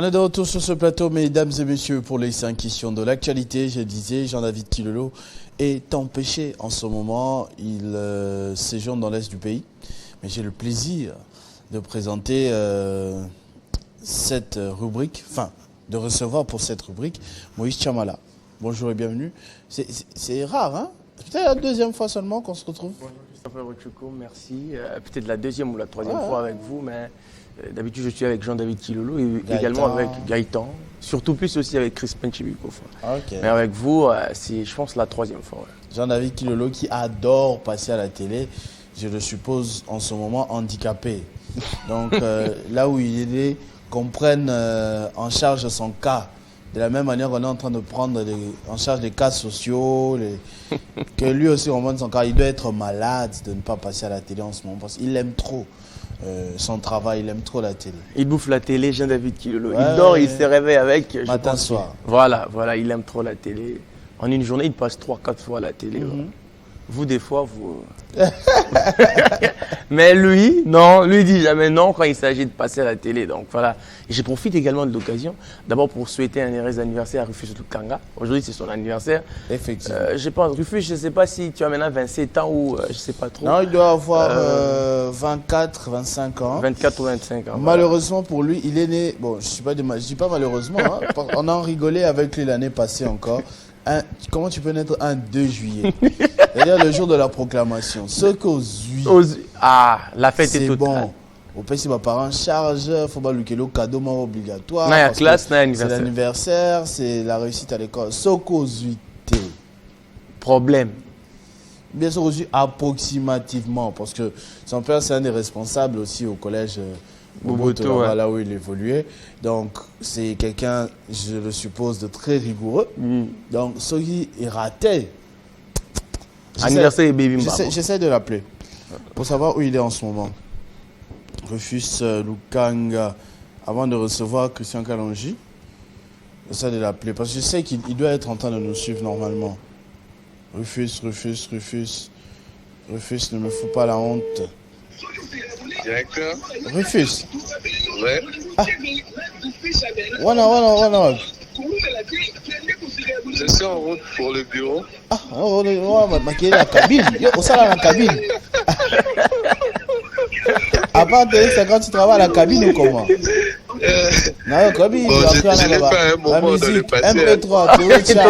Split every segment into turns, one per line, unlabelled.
On est de retour sur ce plateau, mesdames et messieurs, pour les 5 questions de l'actualité. Je disais, Jean-David Kilolo est empêché en ce moment. Il séjourne dans l'est du pays. Mais j'ai le plaisir de présenter cette rubrique, enfin, de recevoir pour cette rubrique Moïse Tchamala. Bonjour et bienvenue. C'est rare, hein? C'est peut-être la deuxième fois seulement qu'on se retrouve.
Bonjour Christopher Rochuko, merci. Peut-être la deuxième ou la troisième fois avec vous, mais d'habitude je suis avec Jean-David Kilolo et également avec Gaëtan. Surtout plus aussi avec Crispin Chibikofa.
Okay.
Mais avec vous, c'est je pense la troisième fois. Ouais.
Jean-David Kilolo qui adore passer à la télé, je le suppose en ce moment handicapé. Donc là où il est, qu'on prenne en charge son cas. De la même manière qu'on est en train de prendre en charge les cas sociaux, que lui aussi on montre son cas, il doit être malade de ne pas passer à la télé en ce moment parce qu'il aime trop son travail, il aime trop la télé.
Il bouffe la télé, Jean-David Kilolo. Ouais, il dort, il se réveille avec.
Matin, soir.
Voilà, il aime trop la télé. En une journée, il passe 3-4 fois à la télé. Vous, des fois, vous... Mais lui, non, lui dit jamais non quand il s'agit de passer à la télé. Donc voilà. Et je profite également de l'occasion, d'abord pour souhaiter un heureux anniversaire à Rufus Lukanga. Aujourd'hui, c'est son anniversaire.
Effectivement.
Je pense, Rufus, je ne sais pas si tu as maintenant 27 ans ou je ne sais pas trop.
Non, il doit avoir 24, 25 ans.
24 ou 25 ans.
Malheureusement pour lui, il est né... Bon, je dis pas malheureusement, hein, on en rigolait avec lui l'année passée encore. Comment tu peux naître un 2 juillet? C'est-à-dire le jour de la proclamation. Ce qu'aux
la fête est totale.
Bon. Au pays, ma parent charge, il faut pas lui le cadeau obligatoire.
C'est
l'anniversaire, c'est la réussite à l'école. Ce qu'aux
problème.
Bien sûr aussi approximativement, parce que son père c'est un des responsables aussi au collège Boboto, là où il évoluait. Donc c'est quelqu'un, je le suppose, de très rigoureux. Donc ce qui est raté.
Anniversaire et baby.
J'essaie de l'appeler pour savoir où il est en ce moment. Rufus Lukanga, avant de recevoir Christian Kalonji, j'essaie de l'appeler parce que je sais qu'il doit être en train de nous suivre normalement. Rufus, ne me fous pas la honte.
Directeur.
Rufus.
Ouais.
Voilà.
Je suis en route pour le bureau.
On va maquiller la cabine. On sera dans la cabine. À part de ça, quand tu travailles à la cabine ou comment? Non, la cabine.
Bon, je l'ai fait un moment dans le passé.
MP3, application.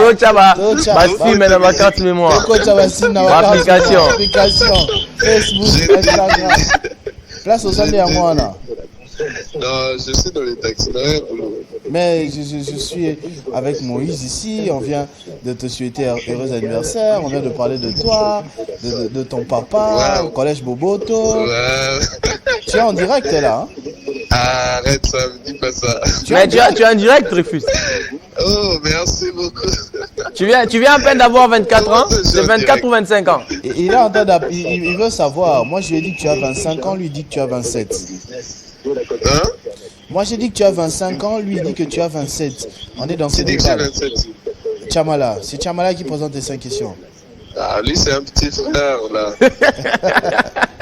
Facebook, Instagram. Place au centre à moi là.
Non, je suis dans les taxis.
Mais je suis avec Moïse ici. On vient de te souhaiter un heureux anniversaire. On vient de parler de toi, de ton papa, au collège Boboto. Tu es en direct là.
Arrête ça, me dis pas ça.
Mais tu es en direct, Rufus.
Oh, merci beaucoup.
Tu viens à peine d'avoir 24 ans. C'est 24 ou 25 ans.
Il est en train il veut savoir. Moi, je lui ai dit que tu as 25 ans, lui il dit que tu as 27.
Hein?
Moi, j'ai dit que tu as 25 ans, lui il dit que tu as 27. On est dans ce débat. Tchamala, c'est Tchamala qui présente les 5 questions.
Ah, lui, c'est un petit frère, là.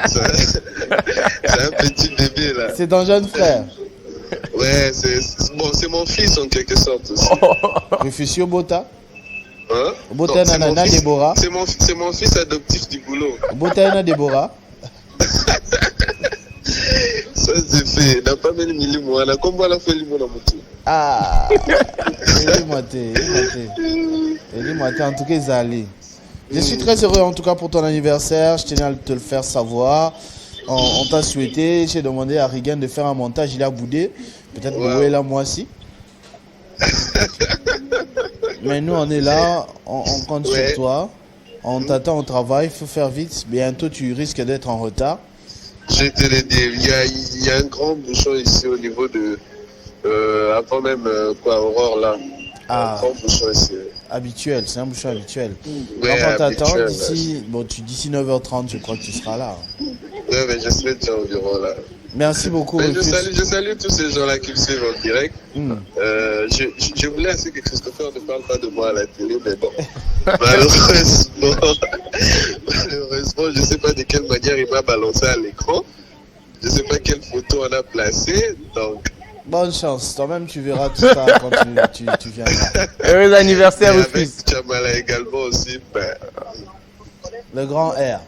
C'est un petit bébé, là.
C'est ton jeune frère.
Ouais, c'est mon fils, en quelque sorte, aussi.
Rufusio Bota.
Hein?
Bota Nana Déborah.
C'est mon fils adoptif du boulot.
Bota Nana Déborah.
Ça, c'est fait. N'a pas même mis moi, là. Comme voilà, fait le mot dans mon tour.
Ah. Dis-moi, en tout cas, ils allaient. Je suis très heureux en tout cas pour ton anniversaire. Je tenais à te le faire savoir. On t'a souhaité. J'ai demandé à Regan de faire un montage. Il a boudé. Peut-être que vous êtes là, moi aussi. Mais nous, on est là. On compte sur toi. On t'attend au travail. Il faut faire vite. Bientôt, tu risques d'être en retard.
Je te le dis. Il y a un grand bouchon ici au niveau de... avant même Aurore là. Un grand bouchon ici.
Habituel, c'est un bouchon habituel.
Ouais,
quand on t'attend, d'ici 9h30, je crois que tu seras là.
Ouais, mais je serai déjà au bureau là.
Merci beaucoup.
Je salue tous ces gens-là qui me suivent en direct. Je voulais assez que Christopher ne parle pas de moi à la télé, mais bon. Malheureusement, je ne sais pas de quelle manière il m'a balancé à l'écran. Je ne sais pas quelle photo on a placée. Donc,
Bonne chance. Toi-même, tu verras tout ça quand tu viendras.
Heureux anniversaire au
avec
fils.
Tchamala également aussi. Ben,
Le grand R.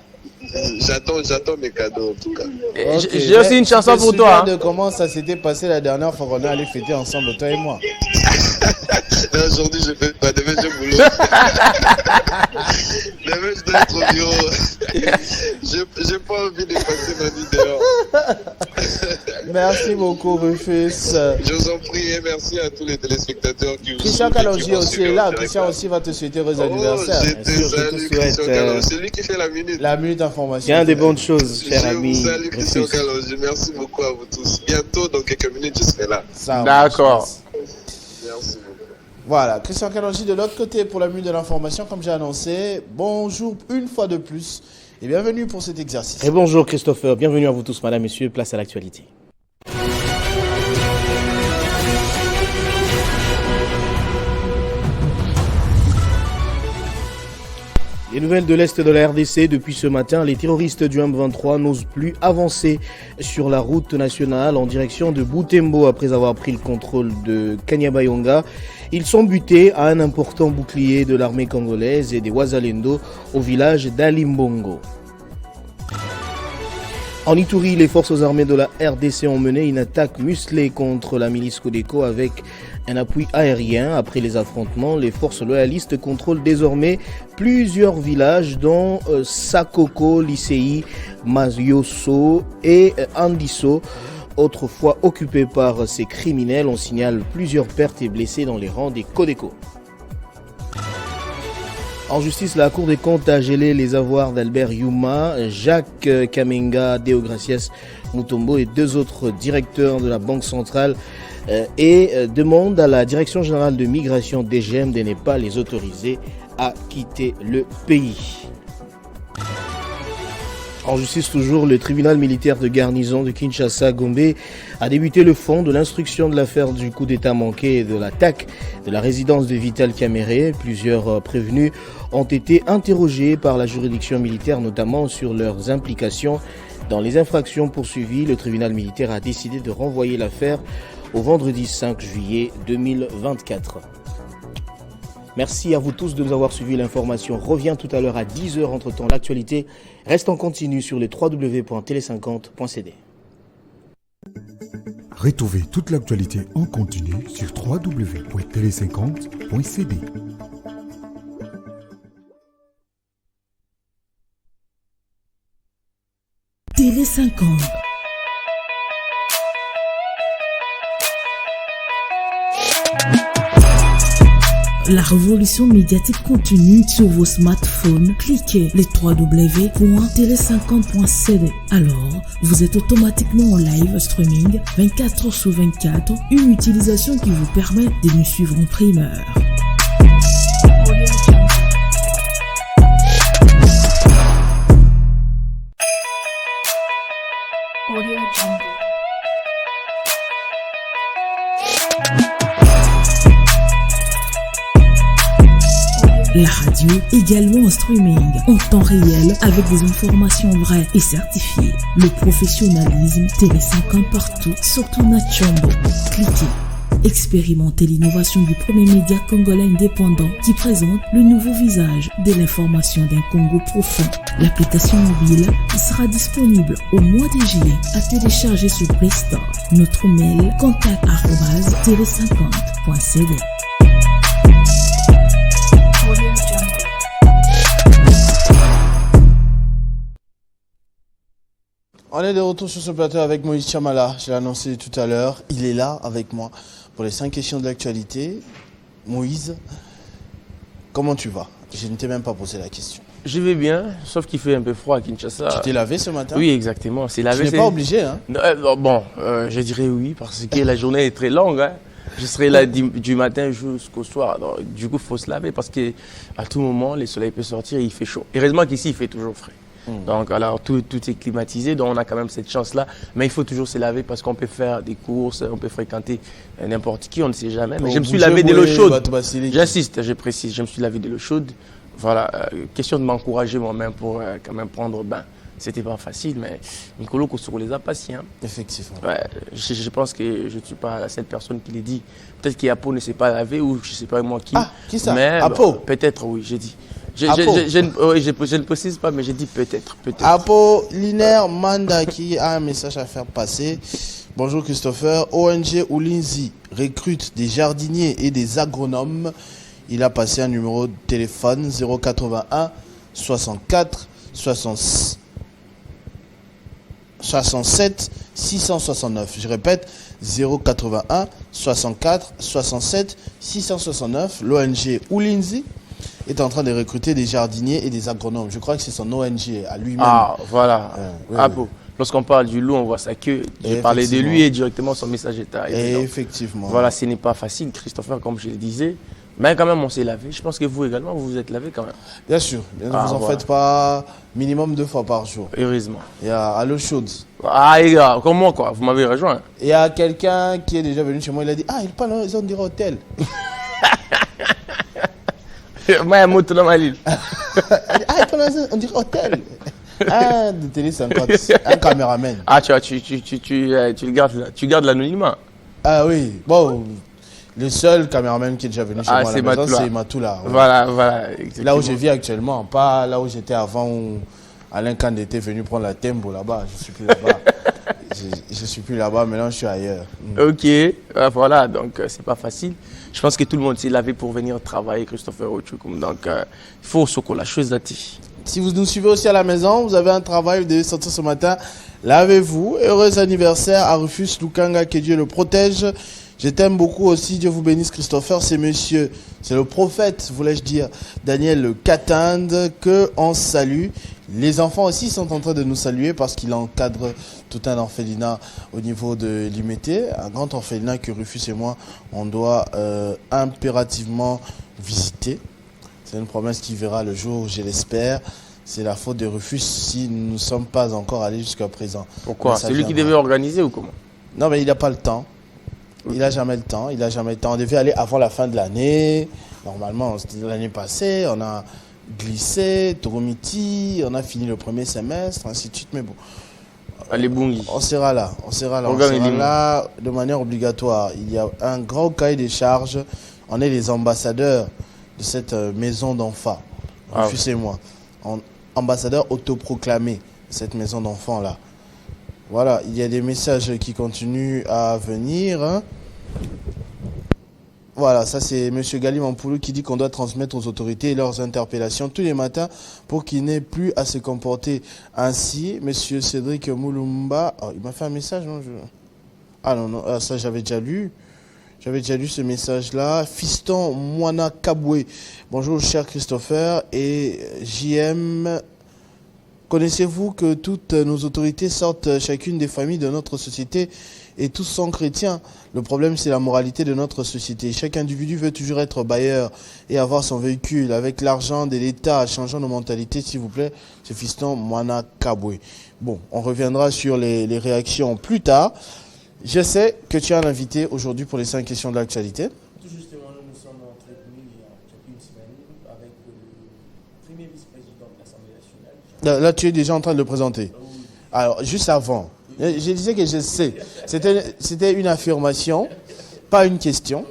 j'attends mes cadeaux en tout cas.
Okay.
J'ai aussi une chanson pour toi.
De comment ça s'était passé la dernière fois qu'on est allé fêter ensemble, toi et moi.
Aujourd'hui, je fais pas. Demain, je boulot. Demain, je dois être au bureau. J'ai pas envie de passer ma nuit dehors.
Merci beaucoup, Rufus.
Je vous en prie et merci à tous les téléspectateurs qui vous
Christian Kalonji aussi est là. Christian aussi va te souhaiter heureux anniversaire.
Salut Christian Kalonji. C'est lui qui fait la minute.
La minute d'information.
Bien des bonnes choses, cher ami.
Salut Christian Kalonji. Merci beaucoup à vous tous. Bientôt, dans quelques minutes, je serai là.
D'accord.
Merci beaucoup.
Voilà, Christian Kalonji de l'autre côté pour la minute de l'information, comme j'ai annoncé. Bonjour une fois de plus et bienvenue pour cet exercice.
Et bonjour Christopher, bienvenue à vous tous, madame, messieurs, place à l'actualité. Les nouvelles de l'Est de la RDC, depuis ce matin, les terroristes du M23 n'osent plus avancer sur la route nationale en direction de Butembo après avoir pris le contrôle de Kanyabayonga. Ils sont butés à un important bouclier de l'armée congolaise et des Wazalendo au village d'Alimbongo. En Ituri, les forces armées de la RDC ont mené une attaque musclée contre la milice Codeco avec un appui aérien. Après les affrontements, les forces loyalistes contrôlent désormais plusieurs villages dont Sakoko, Lisei, Mazioso et Andiso. Autrefois occupés par ces criminels, on signale plusieurs pertes et blessés dans les rangs des Codeco. En justice, la Cour des comptes a gelé les avoirs d'Albert Yuma, Jacques Kamenga, Deogracias Mutombo et deux autres directeurs de la Banque centrale et demande à la Direction générale de migration DGM de ne pas les autoriser à quitter le pays. En justice toujours, le tribunal militaire de garnison de Kinshasa-Gombe a débuté le fond de l'instruction de l'affaire du coup d'état manqué et de l'attaque de la résidence de Vital Kamerhe. Plusieurs prévenus ont été interrogés par la juridiction militaire, notamment sur leurs implications dans les infractions poursuivies. Le tribunal militaire a décidé de renvoyer l'affaire au vendredi 5 juillet 2024. Merci à vous tous de nous avoir suivis. L'information revient tout à l'heure à 10h. Entre-temps, l'actualité reste en continu sur les www.tele50.cd.
Retrouvez toute l'actualité en continu sur www.tele50.cd.
Télé 50. La révolution médiatique continue sur vos smartphones. Cliquez les www.tele50.cd. Alors, vous êtes automatiquement en live streaming 24h/24, une utilisation qui vous permet de nous suivre en primeur. La radio également en streaming en temps réel avec des informations vraies et certifiées. Le professionnalisme, Télé 50 partout, surtout Nachombo. Cliquez. Expérimentez l'innovation du premier média congolais indépendant qui présente le nouveau visage de l'information d'un Congo profond. L'application mobile sera disponible au mois de juillet à télécharger sur Play Store. Notre mail contact@tele50.cd.
On est de retour sur ce plateau avec Moïse Tchamala. Je l'ai annoncé tout à l'heure. Il est là avec moi pour les 5 questions de l'actualité. Moïse, comment tu vas? Je ne t'ai même pas posé la question.
Je vais bien, sauf qu'il fait un peu froid à Kinshasa.
Tu t'es lavé ce matin?
Oui, exactement. C'est lavé.
Tu n'es pas obligé, hein?
Je dirais oui, parce que la journée est très longue. Hein. Je serai là du matin jusqu'au soir. Donc, du coup, il faut se laver parce qu'à tout moment, le soleil peut sortir et il fait chaud. Heureusement qu'ici, il fait toujours frais. Donc, alors, tout est climatisé, donc on a quand même cette chance-là. Mais il faut toujours se laver parce qu'on peut faire des courses, on peut fréquenter n'importe qui, on ne sait jamais. Mais je me suis lavé de l'eau chaude. J'insiste, je précise, je me suis lavé de l'eau chaude. Voilà, question de m'encourager moi-même pour quand même prendre bain c'était pas facile, mais Nicolo Kosoko les a passés. Hein.
Effectivement.
Ouais, je pense que je ne suis pas cette personne qui les dit. Peut-être qu'Apo ne s'est pas lavé ou je ne sais pas moi qui.
Ah, qui ça?
Mais
Apo?
Peut-être, oui, j'ai dit. Je ne précise pas, mais j'ai dit peut-être.
Apollinaire Manda qui a un message à faire passer. Bonjour Christopher. ONG Oulinzi recrute des jardiniers et des agronomes. Il a passé un numéro de téléphone 081 64 67 669. Je répète, 081 64 67 669. L'ONG Oulinzi est en train de recruter des jardiniers et des agronomes. Je crois que c'est son ONG à lui-même.
Ah, voilà.
Oui,
Apo. Lorsqu'on parle du loup, on voit sa queue. Je parlais de lui et directement son message est arrivé.
Effectivement.
Voilà, ce n'est pas facile, Christopher, comme je le disais. Mais quand même, on s'est lavé. Je pense que vous également, vous vous êtes lavé quand même.
Bien sûr. Ne vous en faites pas, minimum 2 fois par jour.
Heureusement.
Il y a à l'eau chaude.
Ah, les gars, comme moi, quoi. Vous m'avez rejoint.
Il y a quelqu'un qui est déjà venu chez moi, il a dit, ah, il parle dans les zones du hôtel.
Moi, il monte dans ma ligne.
Ah, il parle dans les zones, on dirait hôtel. Un de télé 50, un caméraman.
Ah, tu gardes l'anonymat.
Ah oui, bon, le seul caméraman qui est déjà venu chez moi à la maison, c'est Matoula. Ouais.
Voilà.
Là où je vis actuellement, pas là où j'étais avant, où Alain Kand était venu prendre la tembo là-bas. Je suis plus là-bas. je suis plus là-bas, maintenant je suis ailleurs.
Ok, voilà, donc c'est pas facile. Je pense que tout le monde s'est lavé pour venir travailler, Christopher Ochukum. Donc, il faut que la chose dati.
Si vous nous suivez aussi à la maison, vous avez un travail, vous devez sortir ce matin, lavez-vous. Heureux anniversaire à Rufus Lukanga, que Dieu le protège. Je t'aime beaucoup aussi, Dieu vous bénisse Christopher, c'est le prophète, voulais-je dire, Daniel Katande, que on salue. Les enfants aussi sont en train de nous saluer parce qu'il encadre tout un orphelinat au niveau de l'IMT, un grand orphelinat que Rufus et moi, on doit impérativement visiter. C'est une promesse qui verra le jour, je l'espère. C'est la faute de Rufus si nous ne sommes pas encore allés jusqu'à présent.
Pourquoi? C'est lui qui devait organiser ou comment?
Non, mais il n'a pas le temps. Il n'a jamais le temps. On devait aller avant la fin de l'année. Normalement, c'était l'année passée. On a glissé, Toromiti, on a fini le premier semestre, ainsi de suite. Mais bon,
allez, Bungi.
On sera là de manière obligatoire. Il y a un grand cahier des charges. On est les ambassadeurs de cette maison d'enfants. Rufus et moi. Ambassadeurs autoproclamés de cette maison d'enfants-là. Voilà, il y a des messages qui continuent à venir. Hein. Voilà, ça c'est M. Gali Mampoulou qui dit qu'on doit transmettre aux autorités leurs interpellations tous les matins pour qu'ils n'aient plus à se comporter ainsi. M. Cédric Moulumba, il m'a fait un message, non Ah non, ça j'avais déjà lu. J'avais déjà lu ce message-là. Fiston Moana Kabwe. Bonjour cher Christopher et JM. Connaissez-vous que toutes nos autorités sortent chacune des familles de notre société et tous sont chrétiens? Le problème, c'est la moralité de notre société. Chaque individu veut toujours être bailleur et avoir son véhicule. Avec l'argent de l'État, changeons nos mentalités, s'il vous plaît. C'est Fiston Moana Kabwe. Bon, on reviendra sur les réactions plus tard. Je sais que tu as un invité aujourd'hui pour les 5 questions de l'actualité.
Tout justement, nous sommes entretenus il y a une semaine avec le premier vice-président de l'Assemblée nationale.
Là, tu es déjà en train de le présenter. Alors, juste avant, je disais que je sais. C'était une affirmation, pas une question.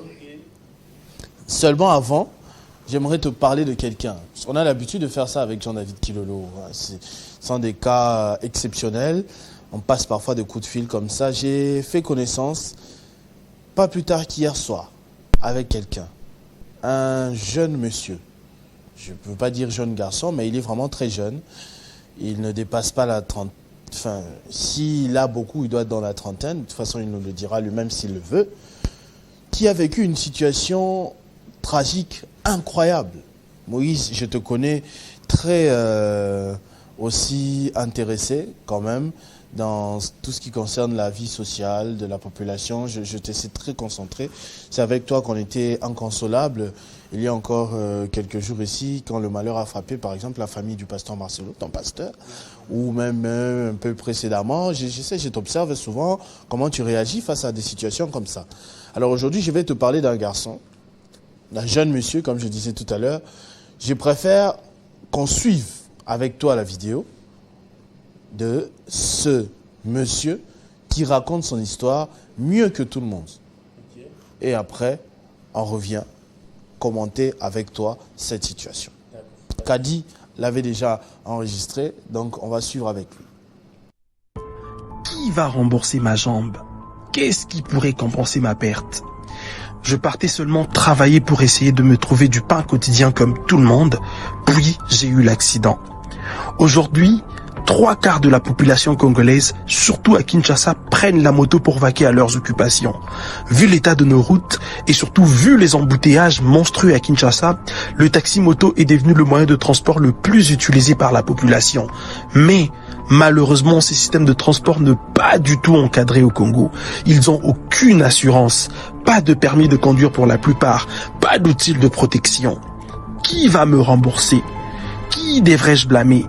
Seulement avant, j'aimerais te parler de quelqu'un. On a l'habitude de faire ça avec Jean-David Kilolo. Ce sont des cas exceptionnels. On passe parfois des coups de fil comme ça. J'ai fait connaissance, pas plus tard qu'hier soir, avec quelqu'un. Un jeune monsieur. Je ne peux pas dire jeune garçon, mais il est vraiment très jeune. Il ne dépasse pas la trentaine. Enfin, s'il a beaucoup, il doit être dans la trentaine. De toute façon, il nous le dira lui-même s'il le veut. Qui a vécu une situation tragique, incroyable. Moïse, je te connais très aussi intéressé quand même dans tout ce qui concerne la vie sociale de la population. Je te sais très concentré. C'est avec toi qu'on était inconsolable il y a encore quelques jours ici, quand le malheur a frappé, par exemple, la famille du pasteur Marcelo, ton pasteur, ou même un peu précédemment. Je sais, je t'observe souvent comment tu réagis face à des situations comme ça. Alors aujourd'hui, je vais te parler d'un garçon, d'un jeune monsieur, comme je disais tout à l'heure. Je préfère qu'on suive avec toi la vidéo de ce monsieur qui raconte son histoire mieux que tout le monde. Et après, on revient commenter avec toi cette situation. Kadi l'avait déjà enregistré, donc on va suivre avec lui.
Qui va rembourser ma jambe? Qu'est-ce qui pourrait compenser ma perte? Je partais seulement travailler pour essayer de me trouver du pain quotidien comme tout le monde, puis j'ai eu l'accident. Aujourd'hui, 3/4 de la population congolaise, surtout à Kinshasa, prennent la moto pour vaquer à leurs occupations. Vu l'état de nos routes et surtout vu les embouteillages monstrueux à Kinshasa, le taxi-moto est devenu le moyen de transport le plus utilisé par la population. Mais malheureusement, ces systèmes de transport ne sont pas du tout encadrés au Congo. Ils n'ont aucune assurance, pas de permis de conduire pour la plupart, pas d'outils de protection. Qui va me rembourser? Qui devrais-je blâmer?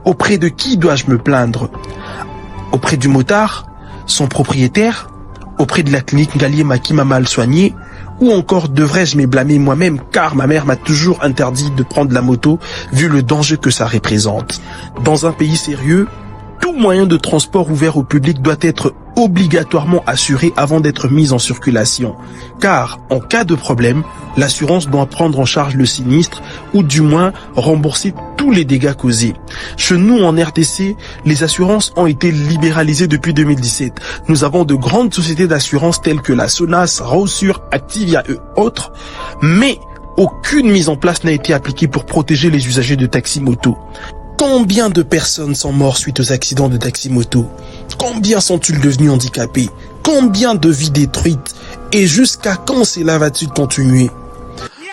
Auprès de qui dois-je me plaindre? Auprès du motard? Son propriétaire? Auprès de la clinique Ngaliema qui m'a mal soigné? Ou encore devrais-je me blâmer moi-même car ma mère m'a toujours interdit de prendre la moto vu le danger que ça représente? Dans un pays sérieux, tout moyen de transport ouvert au public doit être obligatoirement assuré avant d'être mis en circulation. Car, en cas de problème, l'assurance doit prendre en charge le sinistre ou du moins rembourser tous les dégâts causés. Chez nous, en RDC, les assurances ont été libéralisées depuis 2017. Nous avons de grandes sociétés d'assurance telles que la Sonas, Rawsur, Activia et autres, mais aucune mise en place n'a été appliquée pour protéger les usagers de taxi-moto. Combien de personnes sont mortes suite aux accidents de taxi-moto? Combien sont-ils devenus handicapés? Combien de vies détruites? Et jusqu'à quand cela va-t-il continuer?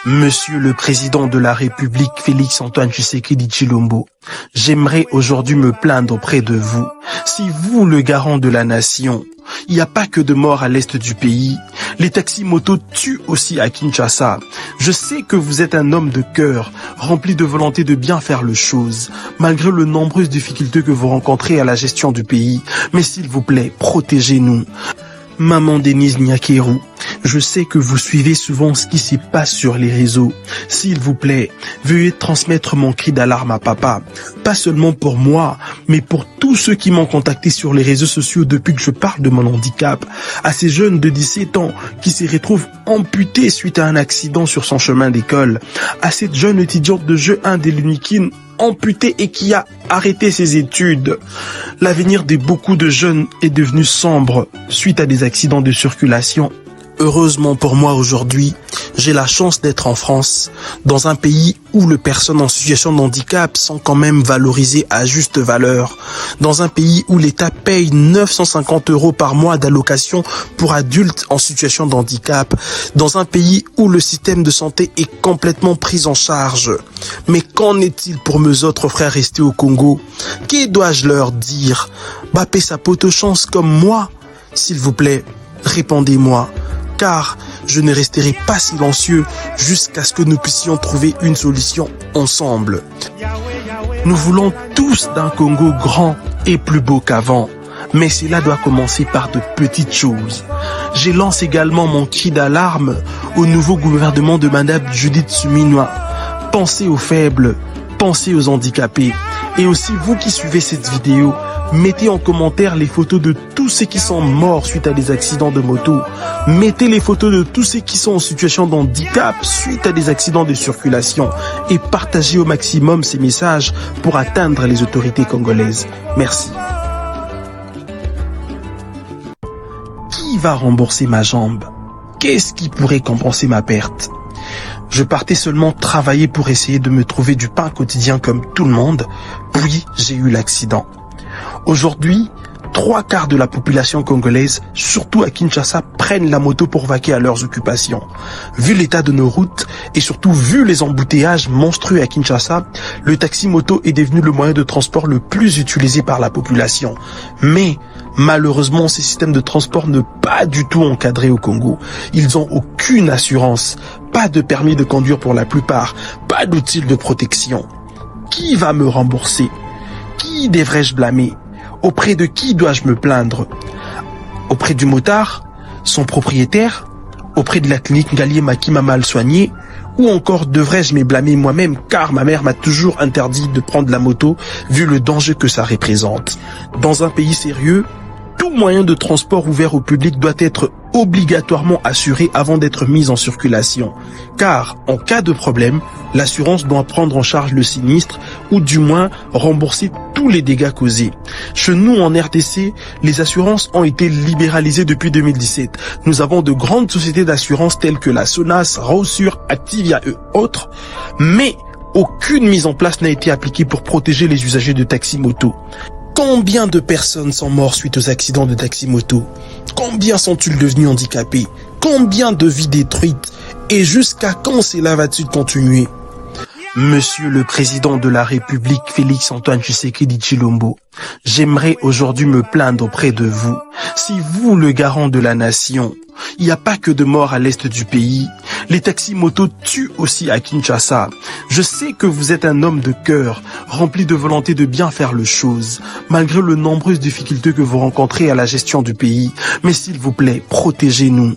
Monsieur le Président de la République, Félix-Antoine Tshisekedi Tshilombo, j'aimerais aujourd'hui me plaindre auprès de vous. Si vous, le garant de la nation, il n'y a pas que de morts à l'est du pays. Les taxis-motos tuent aussi à Kinshasa. Je sais que vous êtes un homme de cœur, rempli de volonté de bien faire les choses, malgré les nombreuses difficultés que vous rencontrez à la gestion du pays. Mais s'il vous plaît, protégez-nous. Maman Denise Nyakeru, je sais que vous suivez souvent ce qui se passe sur les réseaux. S'il vous plaît, veuillez transmettre mon cri d'alarme à papa. Pas seulement pour moi, mais pour tous ceux qui m'ont contacté sur les réseaux sociaux depuis que je parle de mon handicap. À ces jeunes de 17 ans qui se retrouvent amputés suite à un accident sur son chemin d'école. À cette jeune étudiante de jeu 1 de l'Unikin amputé et qui a arrêté ses études. L'avenir de beaucoup de jeunes est devenu sombre suite à des accidents de circulation. Heureusement pour moi aujourd'hui, j'ai la chance d'être en France, dans un pays où les personnes en situation de handicap sont quand même valorisées à juste valeur, dans un pays où l'État paye 950 € par mois d'allocation pour adultes en situation de handicap, dans un pays où le système de santé est complètement pris en charge. Mais qu'en est-il pour mes autres frères restés au Congo? Que dois-je leur dire? Bapé sa pote chance comme moi? S'il vous plaît, répondez-moi. Car je ne resterai pas silencieux jusqu'à ce que nous puissions trouver une solution ensemble. Nous voulons tous d'un Congo grand et plus beau qu'avant, mais cela doit commencer par de petites choses. Je lance également mon cri d'alarme au nouveau gouvernement de Madame Judith Suminwa. Pensez aux faibles, pensez aux handicapés, et aussi vous qui suivez cette vidéo, mettez en commentaire les photos de tous ceux qui sont morts suite à des accidents de moto. Mettez les photos de tous ceux qui sont en situation de handicap suite à des accidents de circulation. Et partagez au maximum ces messages pour atteindre les autorités congolaises. Merci. Qui va rembourser ma jambe? Qu'est-ce qui pourrait compenser ma perte? Je partais seulement travailler pour essayer de me trouver du pain quotidien comme tout le monde, puis j'ai eu l'accident. Aujourd'hui, 3/4 de la population congolaise, surtout à Kinshasa, prennent la moto pour vaquer à leurs occupations. Vu l'état de nos routes et surtout vu les embouteillages monstrueux à Kinshasa, le taxi-moto est devenu le moyen de transport le plus utilisé par la population. Mais malheureusement, ces systèmes de transport ne sont pas du tout encadrés au Congo. Ils n'ont aucune assurance, pas de permis de conduire pour la plupart, pas d'outils de protection. Qui va me rembourser? Qui devrais-je blâmer? Auprès de qui dois-je me plaindre? Auprès du motard? Son propriétaire? auprès de la clinique Ngaliema qui m'a mal soigné, ou encore devrais-je me blâmer moi-même car ma mère m'a toujours interdit de prendre la moto vu le danger que ça représente. Dans un pays sérieux, tout moyen de transport ouvert au public doit être obligatoirement assuré avant d'être mis en circulation. Car, en cas de problème, l'assurance doit prendre en charge le sinistre ou du moins rembourser tous les dégâts causés. Chez nous, en RDC, les assurances ont été libéralisées depuis 2017. Nous avons de grandes sociétés d'assurance telles que la Sonas, Rawsur, Activia et autres, mais aucune mise en place n'a été appliquée pour protéger les usagers de taxi-moto. Combien de personnes sont mortes suite aux accidents de taxi-moto? Combien sont-ils devenus handicapés? Combien de vies détruites? Et jusqu'à quand cela va-t-il continuer? Monsieur le Président de la République, Félix-Antoine Tshisekedi Tshilombo, j'aimerais aujourd'hui me plaindre auprès de vous. Si vous, le garant de la nation, il n'y a pas que de morts à l'est du pays. Les taxis-motos tuent aussi à Kinshasa. Je sais que vous êtes un homme de cœur, rempli de volonté de bien faire les choses, malgré les nombreuses difficultés que vous rencontrez à la gestion du pays. Mais s'il vous plaît, protégez-nous.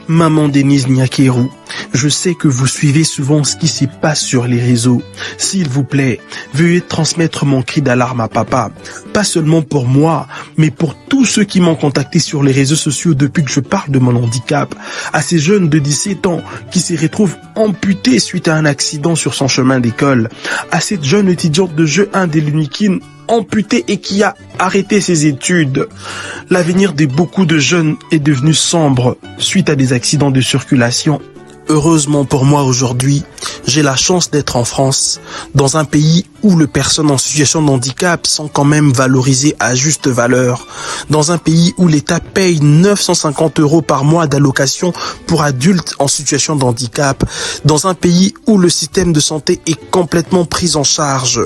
Maman Denise Nyakeru, je sais que vous suivez souvent ce qui se passe sur les réseaux. S'il vous plaît, veuillez transmettre mon cri d'alarme à papa. Pas seulement pour moi, mais pour tous ceux qui m'ont contacté sur les réseaux sociaux depuis que je parle de mon handicap. À ces jeunes de 17 ans qui se retrouvent amputés suite à un accident sur son chemin d'école. À cette jeune étudiante de jeu 1 de l'Unikin amputé et qui a arrêté ses études. L'avenir de beaucoup de jeunes est devenu sombre suite à des accidents de circulation. Heureusement pour moi aujourd'hui, j'ai la chance d'être en France, dans un pays où les personnes en situation de handicap sont quand même valorisées à juste valeur, dans un pays où l'État paye 950 € par mois d'allocation pour adultes en situation de handicap, dans un pays où le système de santé est complètement pris en charge.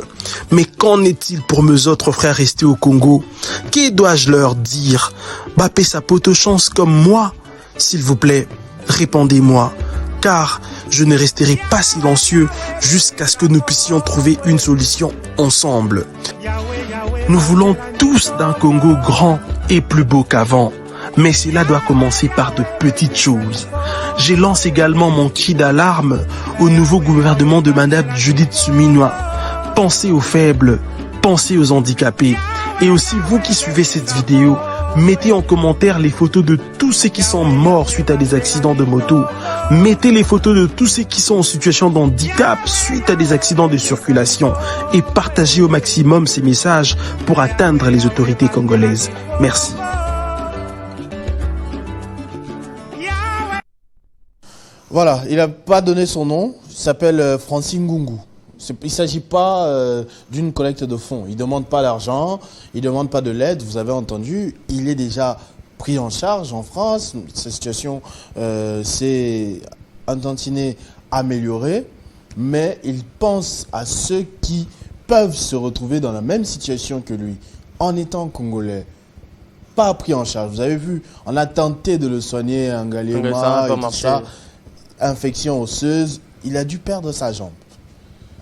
Mais qu'en est-il pour mes autres frères restés au Congo? Que dois-je leur dire? Bapé sa pote chance comme moi? S'il vous plaît, répondez-moi. Car je ne resterai pas silencieux jusqu'à ce que nous puissions trouver une solution ensemble. Nous voulons tous d'un Congo grand et plus beau qu'avant, mais cela doit commencer par de petites choses. Je lance également mon cri d'alarme au nouveau gouvernement de Madame Judith Suminwa. Pensez aux faibles, pensez aux handicapés, et aussi vous qui suivez cette vidéo, mettez en commentaire les photos de tous ceux qui sont morts suite à des accidents de moto. Mettez les photos de tous ceux qui sont en situation de handicap suite à des accidents de circulation. Et partagez au maximum ces messages pour atteindre les autorités congolaises. Merci.
Voilà, il n'a pas donné son nom. Il s'appelle Francine Ngungu. Il ne s'agit pas d'une collecte de fonds. Il ne demande pas d'argent, il ne demande pas de l'aide. Vous avez entendu, il est déjà pris en charge en France. Sa situation s'est un tantinet améliorée, mais il pense à ceux qui peuvent se retrouver dans la même situation que lui, en étant congolais, pas pris en charge. Vous avez vu, on a tenté de le soigner en Ngaliema et tout ça, infection osseuse, il a dû perdre sa jambe.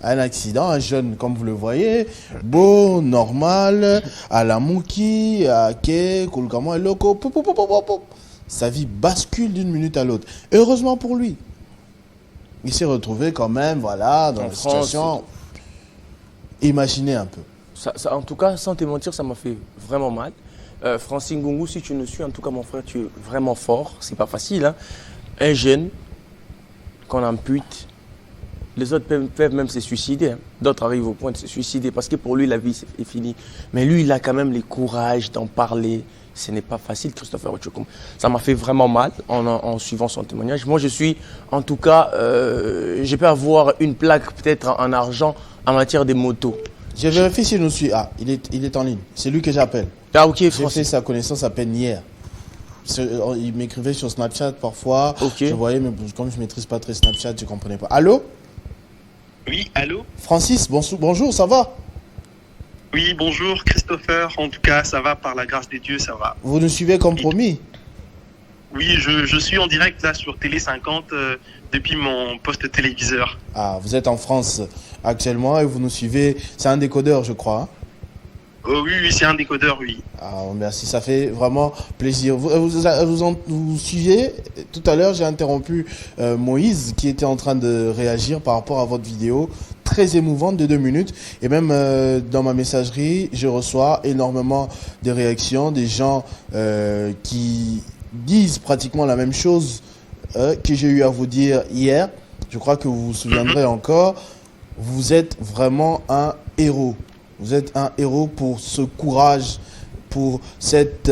Un accident, un jeune, comme vous le voyez, beau, normal, à la Mouki, à Ké, Koulkamo et Loko. Sa vie bascule d'une minute à l'autre. Heureusement pour lui. Il s'est retrouvé quand même, voilà, dans la situation. Imaginez un peu.
Ça, en tout cas, sans te mentir, ça m'a fait vraiment mal. Francine Ngungu, si tu nous suis, en tout cas, mon frère, tu es vraiment fort. C'est pas facile, hein. Un jeune qu'on ampute. Les autres peuvent même se suicider. Hein. D'autres arrivent au point de se suicider parce que pour lui, la vie est finie. Mais lui, il a quand même le courage d'en parler. Ce n'est pas facile, Christopher Ochokum. Ça m'a fait vraiment mal en suivant son témoignage. Moi, je suis, en tout cas, je peux avoir une plaque peut-être en argent en matière de motos.
Je vérifie s'il nous suit. Ah, il est en ligne. C'est lui que j'appelle.
Ah, ok,
j'ai fait sa connaissance à peine hier. Il m'écrivait sur Snapchat parfois. Okay. Je voyais, mais comme je ne maîtrise pas très Snapchat, je ne comprenais pas. Allô?
Oui, allô?
Francis, bonjour, ça va?
Oui, bonjour Christopher, en tout cas ça va, par la grâce des dieux, ça va.
Vous nous suivez comme promis?
Oui, je suis en direct là sur Télé 50 depuis mon poste téléviseur.
Ah, vous êtes en France actuellement et vous nous suivez, c'est un décodeur je crois. Hein?
Oui, c'est un décodeur, oui.
Ah, merci, ça fait vraiment plaisir. Vous suivez, tout à l'heure, j'ai interrompu Moïse qui était en train de réagir par rapport à votre vidéo très émouvante de 2 minutes. Et même dans ma messagerie, je reçois énormément de réactions, des gens qui disent pratiquement la même chose que j'ai eu à vous dire hier. Je crois que vous vous souviendrez encore. Vous êtes vraiment un héros. Vous êtes un héros pour ce courage, pour cette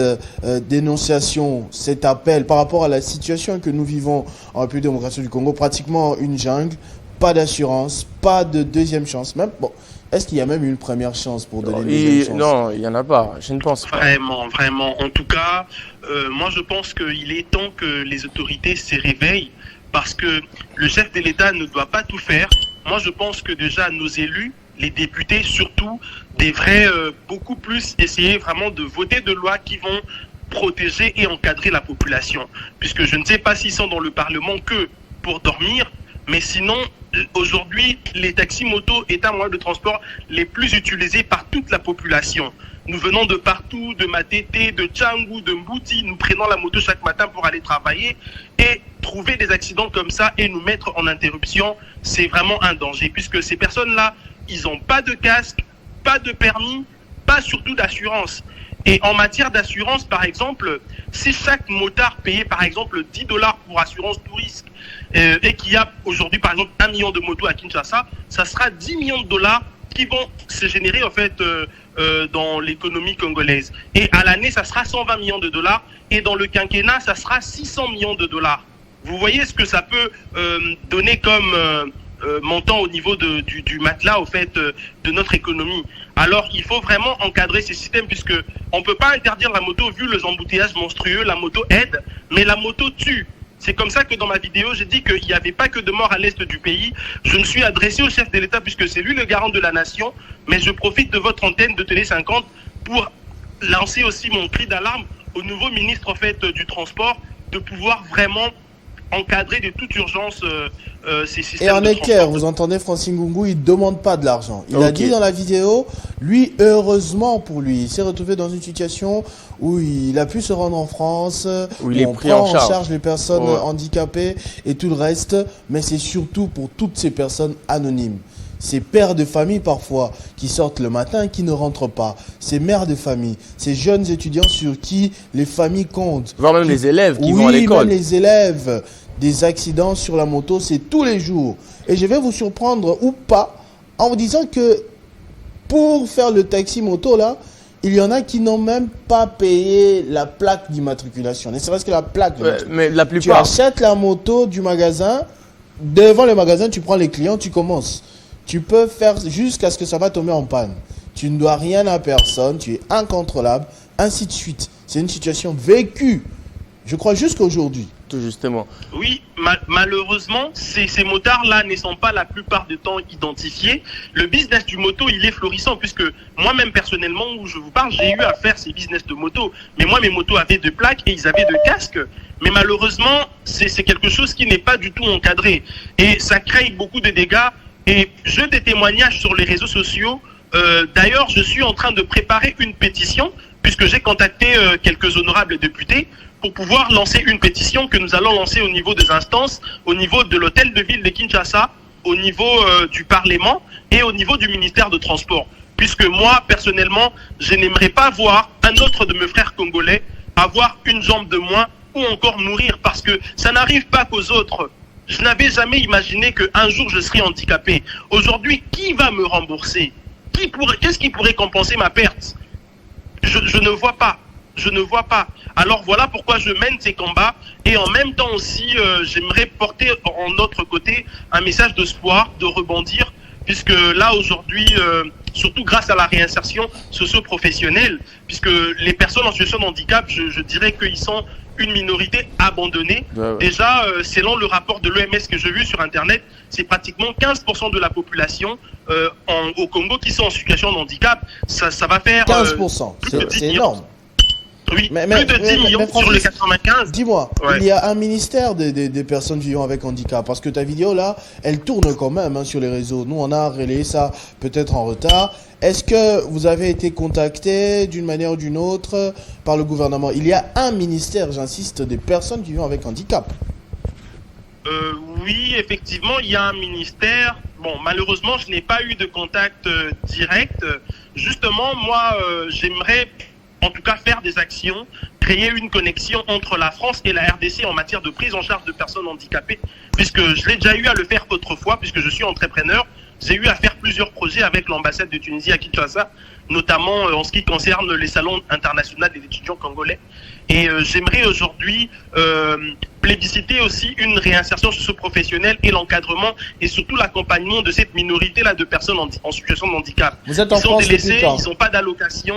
dénonciation, cet appel par rapport à la situation que nous vivons en République démocratique du Congo. Pratiquement une jungle, pas d'assurance, pas de deuxième chance. Même, bon, est-ce qu'il y a même une première chance pour donner une deuxième chance?
Non, il n'y en a pas. Je ne pense pas.
Vraiment. En tout cas, moi je pense qu'il est temps que les autorités se réveillent parce que le chef de l'État ne doit pas tout faire. Moi je pense que déjà nos élus, les députés surtout, devraient beaucoup plus essayer vraiment de voter de lois qui vont protéger et encadrer la population. Puisque je ne sais pas s'ils sont dans le Parlement que pour dormir, mais sinon, aujourd'hui, les taxis-motos est un moyen de transport les plus utilisés par toute la population. Nous venons de partout, de Matete, de Tchangou, de Mbouti, nous prenons la moto chaque matin pour aller travailler et trouver des accidents comme ça et nous mettre en interruption, c'est vraiment un danger puisque ces personnes-là, ils n'ont pas de casque, pas de permis, pas surtout d'assurance. Et en matière d'assurance, par exemple, si chaque motard payait par exemple $10 pour assurance tout risque et qu'il y a aujourd'hui par exemple 1 million de motos à Kinshasa, ça sera $10 millions qui vont se générer en fait dans l'économie congolaise. Et à l'année, ça sera $120 millions et dans le quinquennat, ça sera $600 millions. Vous voyez ce que ça peut donner comme montant au niveau du matelas au fait de notre économie. Alors il faut vraiment encadrer ces systèmes puisque on peut pas interdire la moto vu les embouteillages monstrueux. La moto aide, mais la moto tue. C'est comme ça que dans ma vidéo, j'ai dit qu'il n'y avait pas que de morts à l'est du pays. Je me suis adressé au chef de l'État puisque c'est lui le garant de la nation. Mais je profite de votre antenne de Télé 50 pour lancer aussi mon cri d'alarme au nouveau ministre en fait du transport de pouvoir vraiment encadrer de toute urgence ces systèmes.
Et en éclair, vous entendez Francine Ngungu, il ne demande pas de l'argent. Il a dit dans la vidéo, lui, heureusement pour lui, il s'est retrouvé dans une situation où il a pu se rendre en France,
où il est pris
en charge les personnes handicapées et tout le reste, mais c'est surtout pour toutes ces personnes anonymes. Ces pères de famille parfois qui sortent le matin et qui ne rentrent pas. Ces mères de famille, ces jeunes étudiants sur qui les familles comptent.
Voire même les élèves qui vont à l'école.
Oui, même les élèves. Des accidents sur la moto, c'est tous les jours. Et je vais vous surprendre ou pas en vous disant que pour faire le taxi-moto là, il y en a qui n'ont même pas payé la plaque d'immatriculation. Ne serait-ce que la plaque.
Mais la plupart.
Tu achètes la moto du magasin, devant le magasin, tu prends les clients, tu commences. Tu peux faire jusqu'à ce que ça va tomber en panne. Tu ne dois rien à personne, tu es incontrôlable, ainsi de suite. C'est une situation vécue, je crois, jusqu'à aujourd'hui.
Tout justement.
Oui, malheureusement, ces motards-là ne sont pas la plupart du temps identifiés. Le business du moto, il est florissant, puisque moi-même, personnellement, où je vous parle, j'ai eu à faire ces business de moto. Mais moi, mes motos avaient de plaques et ils avaient de casques. Mais malheureusement, c'est quelque chose qui n'est pas du tout encadré. Et ça crée beaucoup de dégâts. Et j'ai des témoignages sur les réseaux sociaux. D'ailleurs, je suis en train de préparer une pétition, puisque j'ai contacté quelques honorables députés, pour pouvoir lancer une pétition que nous allons lancer au niveau des instances, au niveau de l'hôtel de ville de Kinshasa, au niveau du Parlement et au niveau du ministère de Transport. Puisque moi, personnellement, je n'aimerais pas voir un autre de mes frères congolais avoir une jambe de moins ou encore mourir, parce que ça n'arrive pas qu'aux autres. Je n'avais jamais imaginé qu'un jour je serais handicapé. Aujourd'hui, qui va me rembourser? Qu'est-ce qui pourrait compenser ma perte? Je ne vois pas. Je ne vois pas. Alors voilà pourquoi je mène ces combats. Et en même temps aussi, j'aimerais porter en notre côté un message d'espoir, de rebondir. Puisque là aujourd'hui, surtout grâce à la réinsertion socio-professionnelle, puisque les personnes en situation de handicap, je dirais qu'ils sont une minorité abandonnée. Ouais. Déjà, selon le rapport de l'OMS que j'ai vu sur Internet, c'est pratiquement 15% de la population au Congo qui sont en situation de handicap. Ça va faire...
15%, c'est énorme.
Oui, plus de 10 millions sur le 95.
Dis-moi, il y a un ministère des personnes vivant avec handicap, parce que ta vidéo là, elle tourne quand même sur les réseaux. Nous, on a relayé ça peut-être en retard. Est-ce que vous avez été contacté d'une manière ou d'une autre par le gouvernement? Il y a un ministère, j'insiste, des personnes vivant avec handicap.
Oui, effectivement, il y a un ministère. Bon, malheureusement, je n'ai pas eu de contact direct. Justement, moi, j'aimerais en tout cas faire des actions, créer une connexion entre la France et la RDC en matière de prise en charge de personnes handicapées, puisque je l'ai déjà eu à le faire autrefois, puisque je suis entrepreneur. J'ai eu à faire plusieurs projets avec l'ambassade de Tunisie à Kinshasa, notamment en ce qui concerne les salons internationaux des étudiants congolais. Et j'aimerais aujourd'hui plébisciter aussi une réinsertion socio-professionnelle et l'encadrement et surtout l'accompagnement de cette minorité-là de personnes en situation de handicap.
Vous êtes en
France
depuis quand?
Ils sont délaissés, ils n'ont pas d'allocation,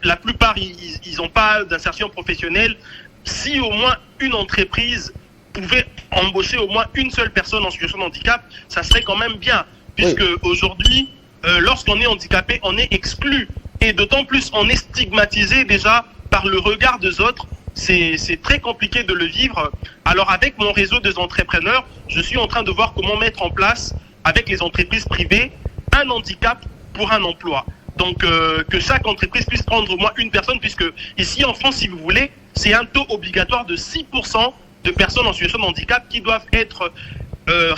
la plupart, ils n'ont pas d'insertion professionnelle. Si au moins une entreprise pouvait embaucher au moins une seule personne en situation de handicap, ça serait quand même bien. Puisque aujourd'hui, lorsqu'on est handicapé, on est exclu. Et d'autant plus, on est stigmatisé déjà par le regard des autres. C'est très compliqué de le vivre. Alors avec mon réseau des entrepreneurs, je suis en train de voir comment mettre en place, avec les entreprises privées, un handicap pour un emploi. Donc que chaque entreprise puisse prendre au moins une personne, puisque ici en France, si vous voulez, c'est un taux obligatoire de 6% de personnes en situation de handicap qui doivent être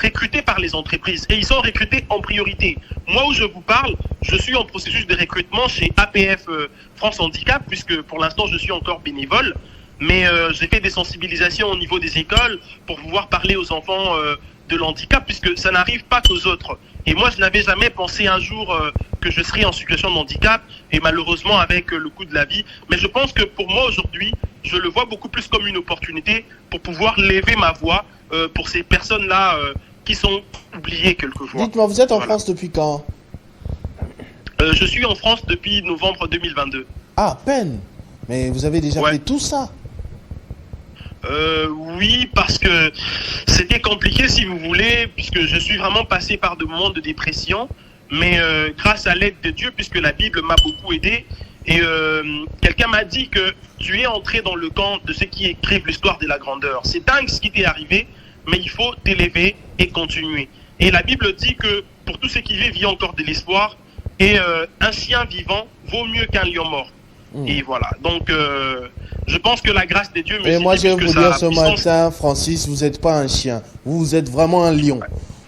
recrutés par les entreprises. Et ils sont recrutés en priorité. Moi, où je vous parle, je suis en processus de recrutement chez APF France Handicap, puisque pour l'instant, je suis encore bénévole. Mais j'ai fait des sensibilisations au niveau des écoles pour pouvoir parler aux enfants de l'handicap, puisque ça n'arrive pas qu'aux autres. Et moi, je n'avais jamais pensé un jour que je serais en situation de handicap, et malheureusement avec le coût de la vie. Mais je pense que pour moi, aujourd'hui, je le vois beaucoup plus comme une opportunité pour pouvoir lever ma voix pour ces personnes-là qui sont oubliées quelquefois.
Dites-moi, vous êtes en France depuis quand?
Je suis en France depuis novembre 2022.
Ah, peine. Mais vous avez déjà fait tout ça?
Oui, parce que c'était compliqué, si vous voulez, puisque je suis vraiment passé par des moments de dépression, mais grâce à l'aide de Dieu, puisque la Bible m'a beaucoup aidé, et quelqu'un m'a dit que tu es entré dans le camp de ceux qui écrivent l'histoire de la grandeur. C'est dingue ce qui t'est arrivé, mais il faut t'élever et continuer. Et la Bible dit que pour tous ceux qui vivent, il y a encore de l'espoir, et un chien vivant vaut mieux qu'un lion mort. Et voilà, donc je pense que la grâce de Dieu me...
Et moi je vais vous dire ce matin, Francis, vous n'êtes pas un chien, vous êtes vraiment un lion.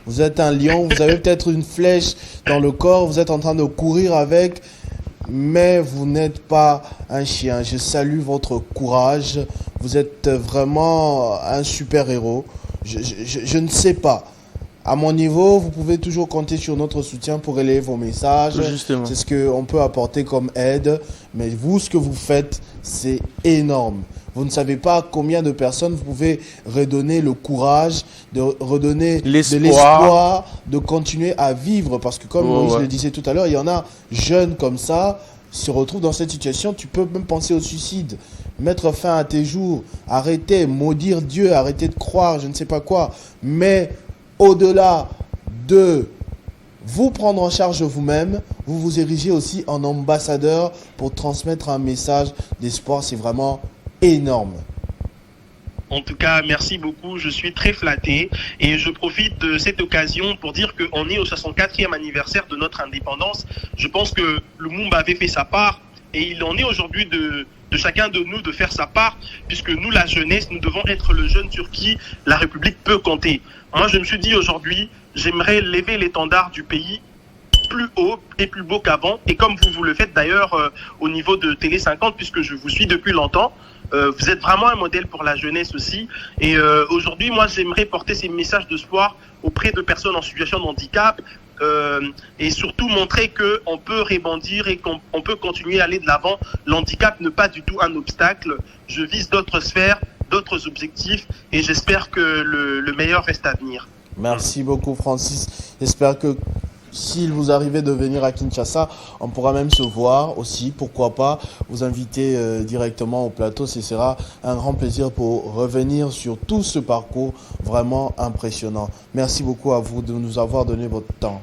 Vous êtes un lion, vous avez peut-être une flèche dans le corps, vous êtes en train de courir avec, mais vous n'êtes pas un chien. Je salue votre courage, vous êtes vraiment un super-héros. Je ne sais pas. À mon niveau, vous pouvez toujours compter sur notre soutien pour relayer vos messages.
Justement.
C'est ce qu'on peut apporter comme aide. Mais vous, ce que vous faites, c'est énorme. Vous ne savez pas combien de personnes vous pouvez redonner le courage, de redonner de l'espoir, de continuer à vivre. Parce que comme je le disais tout à l'heure, il y en a jeunes comme ça, se retrouvent dans cette situation. Tu peux même penser au suicide, mettre fin à tes jours, arrêter, maudire Dieu, arrêter de croire, je ne sais pas quoi. Mais au-delà de vous prendre en charge vous-même, vous vous érigez aussi en ambassadeur pour transmettre un message d'espoir. C'est vraiment énorme.
En tout cas, merci beaucoup. Je suis très flatté et je profite de cette occasion pour dire qu'on est au 64e anniversaire de notre indépendance. Je pense que Lumumba avait fait sa part et il en est aujourd'hui de chacun de nous de faire sa part, puisque nous, la jeunesse, nous devons être le jeune sur qui la République peut compter. Moi, je me suis dit aujourd'hui, j'aimerais lever l'étendard du pays plus haut et plus beau qu'avant. Et comme vous le faites d'ailleurs au niveau de Télé 50, puisque je vous suis depuis longtemps, vous êtes vraiment un modèle pour la jeunesse aussi. Et aujourd'hui, moi, j'aimerais porter ces messages d'espoir auprès de personnes en situation de handicap et surtout montrer qu'on peut rebondir et qu'on peut continuer à aller de l'avant. L'handicap n'est pas du tout un obstacle. Je vise d'autres sphères, d'autres objectifs et j'espère que le meilleur reste à venir.
Merci beaucoup, Francis. J'espère que s'il vous arrivait de venir à Kinshasa, on pourra même se voir aussi. Pourquoi pas vous inviter directement au plateau. Ce sera un grand plaisir pour revenir sur tout ce parcours vraiment impressionnant. Merci beaucoup à vous de nous avoir donné votre temps.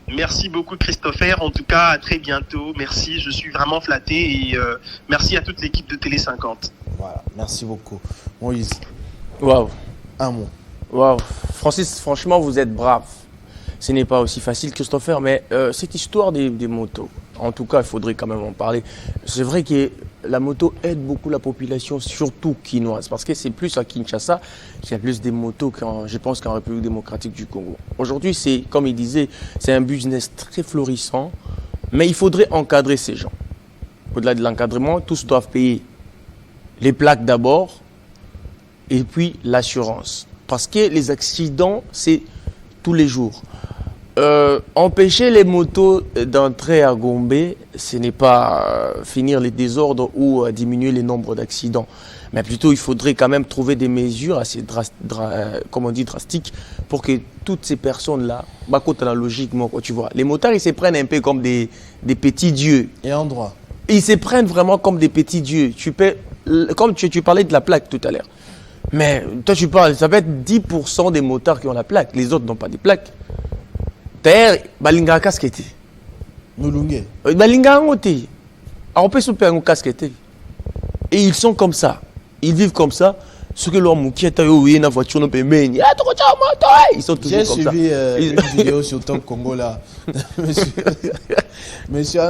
Merci beaucoup Christopher, en tout cas à très bientôt, merci, je suis vraiment flatté et merci à toute l'équipe de Télé 50.
Voilà, merci beaucoup. Moïse.
Waouh.
Un mot.
Waouh. Francis, franchement, vous êtes brave. Ce n'est pas aussi facile, Christopher, mais cette histoire des motos, en tout cas, il faudrait quand même en parler. C'est vrai que la moto aide beaucoup la population, surtout quinoise, parce que c'est plus à Kinshasa qu'il y a plus des motos, je pense, qu'en République démocratique du Congo. Aujourd'hui, c'est, comme il disait, c'est un business très florissant, mais il faudrait encadrer ces gens. Au-delà de l'encadrement, tous doivent payer les plaques d'abord, et puis l'assurance. Parce que les accidents, c'est tous les jours. Empêcher les motos d'entrer à Gombe, ce n'est pas finir les désordres ou diminuer le nombre d'accidents. Mais plutôt, il faudrait quand même trouver des mesures assez drastiques pour que toutes ces personnes-là, logiquement, tu vois, les motards, ils se prennent un peu comme des petits dieux.
Et en droit.
Ils se prennent vraiment comme des petits dieux. Comme tu parlais de la plaque tout à l'heure. Mais toi, tu parles, ça peut être 10% des motards qui ont la plaque. Les autres n'ont pas de plaque. D'ailleurs, balinga casquette.
Mulungue.
Balinga ngote. On peut se faire un casquette. Et ils sont comme ça. Ils vivent comme ça. Ce que l'homme qui est dans la voiture ne peut pas. Ils sont toujours comme ça.
J'ai suivi une vidéo sur Top Congo là. Monsieur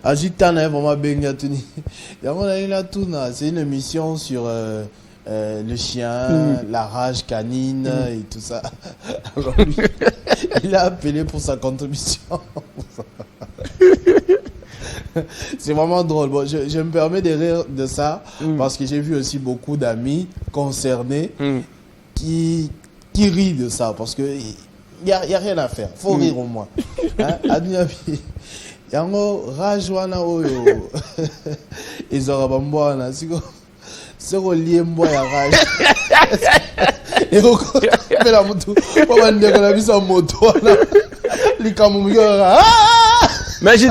Agitana vraiment bien tenu. C'est une émission sur le chien, la rage canine et tout ça. Alors lui, il a appelé pour sa contribution. C'est vraiment drôle. Bon, je me permets de rire de ça parce que j'ai vu aussi beaucoup d'amis concernés qui rient de ça parce que il y a rien à faire. Faut rire au moins. Yango rage wana oyo. Ezora bambwana siko. C'est relié moi à rage. Et donc, mais la moto, on va dire qu'on a vu sa moto là. Les camouillons.
Mais je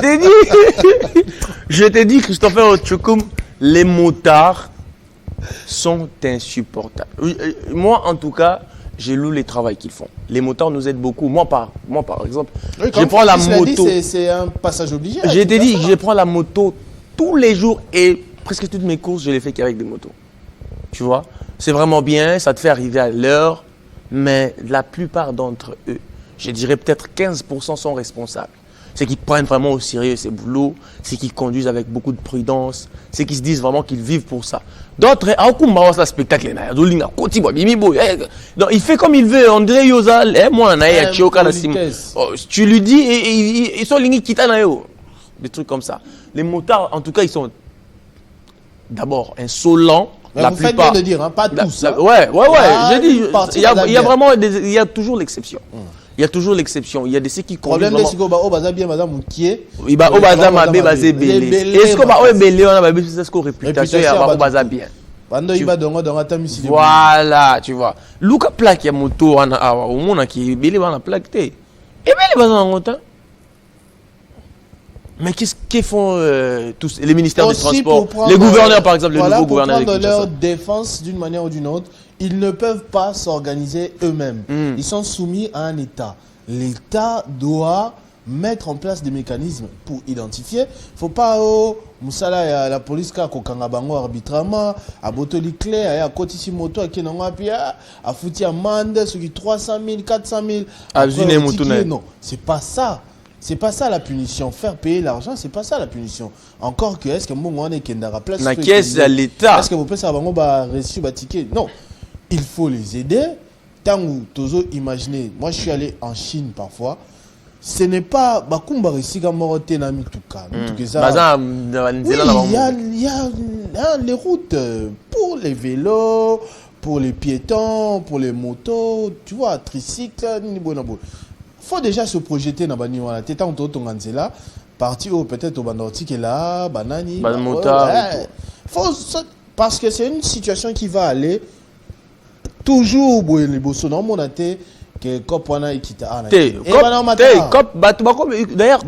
t'ai dit, Christopher Otchokoum, les motards sont insupportables. Moi, en tout cas, j'ai lu les travaux qu'ils font. Les motards nous aident beaucoup. Moi, par exemple,
oui,
je prends la moto.
C'est un passage obligé.
Je t'ai dit, je prends la moto tous les jours et presque toutes mes courses, je les fais qu'avec des motos. Tu vois, c'est vraiment bien, ça te fait arriver à l'heure, mais la plupart d'entre eux, je dirais peut-être 15% sont responsables. C'est qu'ils prennent vraiment au sérieux ces boulots, c'est qu'ils conduisent avec beaucoup de prudence, c'est qu'ils se disent vraiment qu'ils vivent pour ça. D'autres, spectacle, il fait comme il veut, André Yozal, tu lui dis, ils sont des trucs comme ça. Les motards, en tout cas, ils sont d'abord insolents.
Mais
la
vous
plupart,
faites bien de dire, hein, pas tous.
Ouais. J'ai dit, il y a vraiment, il y a toujours l'exception. Il y a toujours l'exception. Il y a des ceux qui conduisent vraiment.
Problème de madame qui
il va au bazar ma bé basé belé. Est-ce qu'on va au belé on a ba c'est ce qu'on réputation ya ba au bazar bien.
Bando iba dongo dongo tamisi.
Voilà, tu vois. Luka plaque ya moto ana au mona qui belé bana plaque té. Et belé bazar ngota. Mais qu'est-ce qu'ils font tous les ministères des Transports, les gouverneurs par exemple,
voilà,
les nouveaux gouverneurs
de leur défense d'une manière ou d'une autre, ils ne peuvent pas s'organiser eux-mêmes. Ils sont soumis à un État. L'État doit mettre en place des mécanismes pour identifier. Faut pas Moussala la police ka kokanga bango arbitrairement, à Botoli Claire, à Kotisi Moto qui n'ont pas à foutu amende sur 300 000, 400 000. Non, c'est pas ça. C'est pas ça la punition. Faire payer l'argent, c'est pas ça la punition. Encore que, est-ce que moi, on est Kendara place
la caisse à l'État.
Est-ce que vous pouvez savoir reçu un ticket? Non. Il faut les aider. Tant que Tozo, imaginez, moi je suis allé en Chine parfois. Ce n'est pas Bakumba ici comme Moroté Nami tout cas. Il y a les routes pour les vélos, pour les piétons, pour les motos, tu vois, tricycles, ni bonabo. Faut déjà se projeter dans bani wala teta on to tonganzela parti au peut-être au bandorti qui est là banani faut parce que c'est une situation qui va aller toujours les bosso non monaté que cop wana ikita
d'ailleurs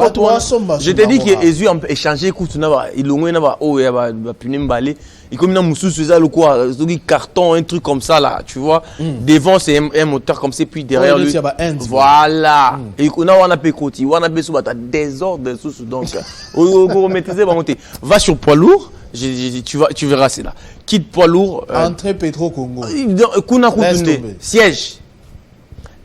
je te dis que Ezu échanger écoute na ba ilongwe na ba o ya ba punembale il comme na mususu ça le quoi carton un truc comme ça là tu vois devant c'est un moteur comme ça puis derrière lui voilà et on a pe koti on a be so bata désordre sous donc au maîtriser va monter va sur poids lourd tu verras c'est là quitte poids lourd
entrée Petro Congo
kuna siège.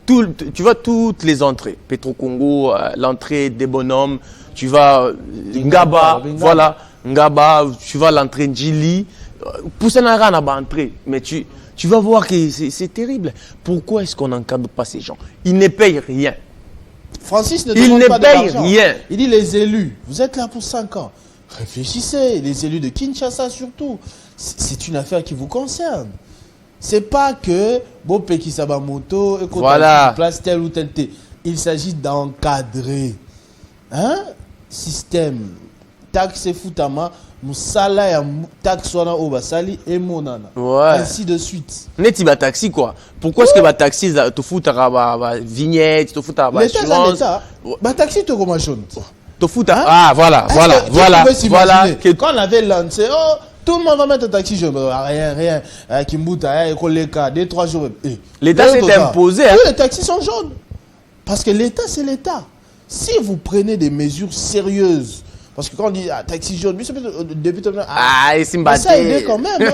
Tu vois toutes les entrées. Petro Congo, l'entrée des bonhommes. Tu vas Ngaba, voilà. Ngaba, tu vas l'entrée Njili. Poussanara n'a pas entré. Mais tu vas voir que c'est terrible. Pourquoi est-ce qu'on n'encadre pas ces gens? Ils ne payent rien.
Francis ne demande pas d'argent. Rien. Il dit les élus, vous êtes là pour 5 ans. Réfléchissez. Les élus de Kinshasa surtout. C'est une affaire qui vous concerne. C'est pas que Bopé qui s'aba moto et qu'on place tel ou tel thé. Il s'agit d'encadrer. Système. Taxe foutama, musala ya taxe wana obasali et monana. Ainsi de suite.
Neti ba taxi quoi. Pourquoi est-ce que ba taxi te foutara ba vignette, te foutara ba assurance?
L'État, ba taxi te comment jaune.
Te foutara. Voilà.
Quand on avait lancé tout le monde va mettre un taxi jaune. Rien. Kimbuta, Ekoleka, 2-3 jours.
L'État s'est imposé.
Tous les taxis sont jaunes. Parce que l'État, c'est l'État. Si vous prenez des mesures sérieuses, parce que quand on dit taxi jaune, depuis tout le monde. Ça a aidé quand même.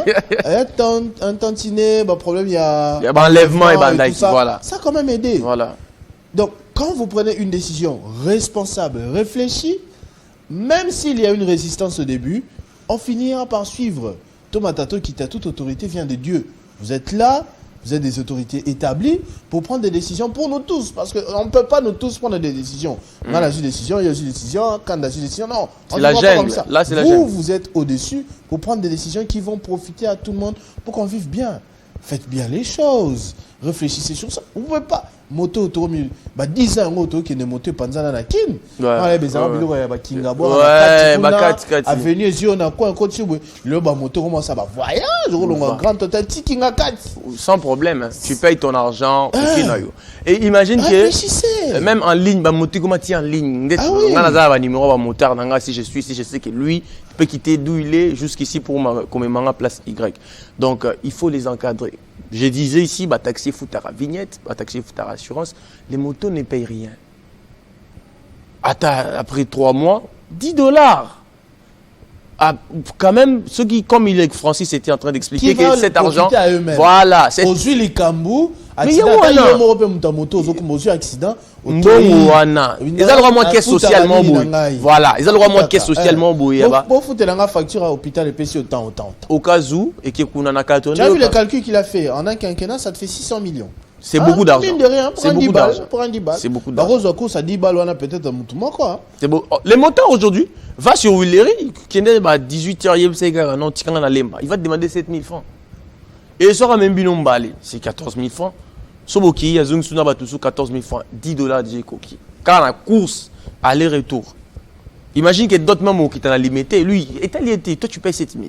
Un tantinet, problème, il y a
enlèvement et bandage. Voilà.
Ça a quand même aidé.
Voilà.
Donc, quand vous prenez une décision responsable, réfléchie, même s'il y a une résistance au début, on finira par suivre. Tomatato Kita, toute autorité vient de Dieu. Vous êtes là, vous êtes des autorités établies pour prendre des décisions pour nous tous. Parce qu'on ne peut pas nous tous prendre des décisions. On a eu décision, il y a eu décision, quand on a eu décision, non.
C'est la gêne. Là, c'est la gêne.
Vous êtes au-dessus pour prendre des décisions qui vont profiter à tout le monde pour qu'on vive bien. Faites bien les choses. Réfléchissez sur ça. Vous ne pouvez pas. Moto autour 10 ans moto qui ne moto panzana na kin. Avenue Ezio na quoi côté le moto comment ça va voyage un grand total kinga 4
sans problème. Tu payes ton argent et imagine que même en ligne moto comment tu en ligne on numéro motard si je sais que lui peut quitter d'où il est jusqu'ici pour comme manga place Y. Donc il faut les encadrer. Je disais ici, taxi foutara vignette, taxi foutara assurance, les motos ne payent rien. Après 3 mois, $10. Quand même, ceux qui, comme Francis était en train d'expliquer, que cet argent, voilà, c'est
les Kambou,
mais il y a
accident.
Ils ont le droit de caisse socialement beau. Voilà, ils ont le droit de caisse socialement beau.
Pour foutre la facture à l'hôpital et payer autant.
Au cas où, et qui est na carton.
Tu as vu le calcul qu'il a fait en un quinquennat, ça te fait 600 millions.
C'est beaucoup d'argent.
C'est beaucoup d'argent.
C'est beaucoup d'argent.
Ça 10 balles, on a peut-être un mouton quoi.
C'est beau. Les motards aujourd'hui, va sur Willery, qui est 18h, il va te demander 7 000 francs. Et ça, même binom balé, c'est 14 000 francs. Soboki, il y a 14 000 francs, $10 de coquille. Quand la course, aller-retour. Imagine que d'autres mamans qui t'en a limité, lui, est aliété, toi tu payes 7 000.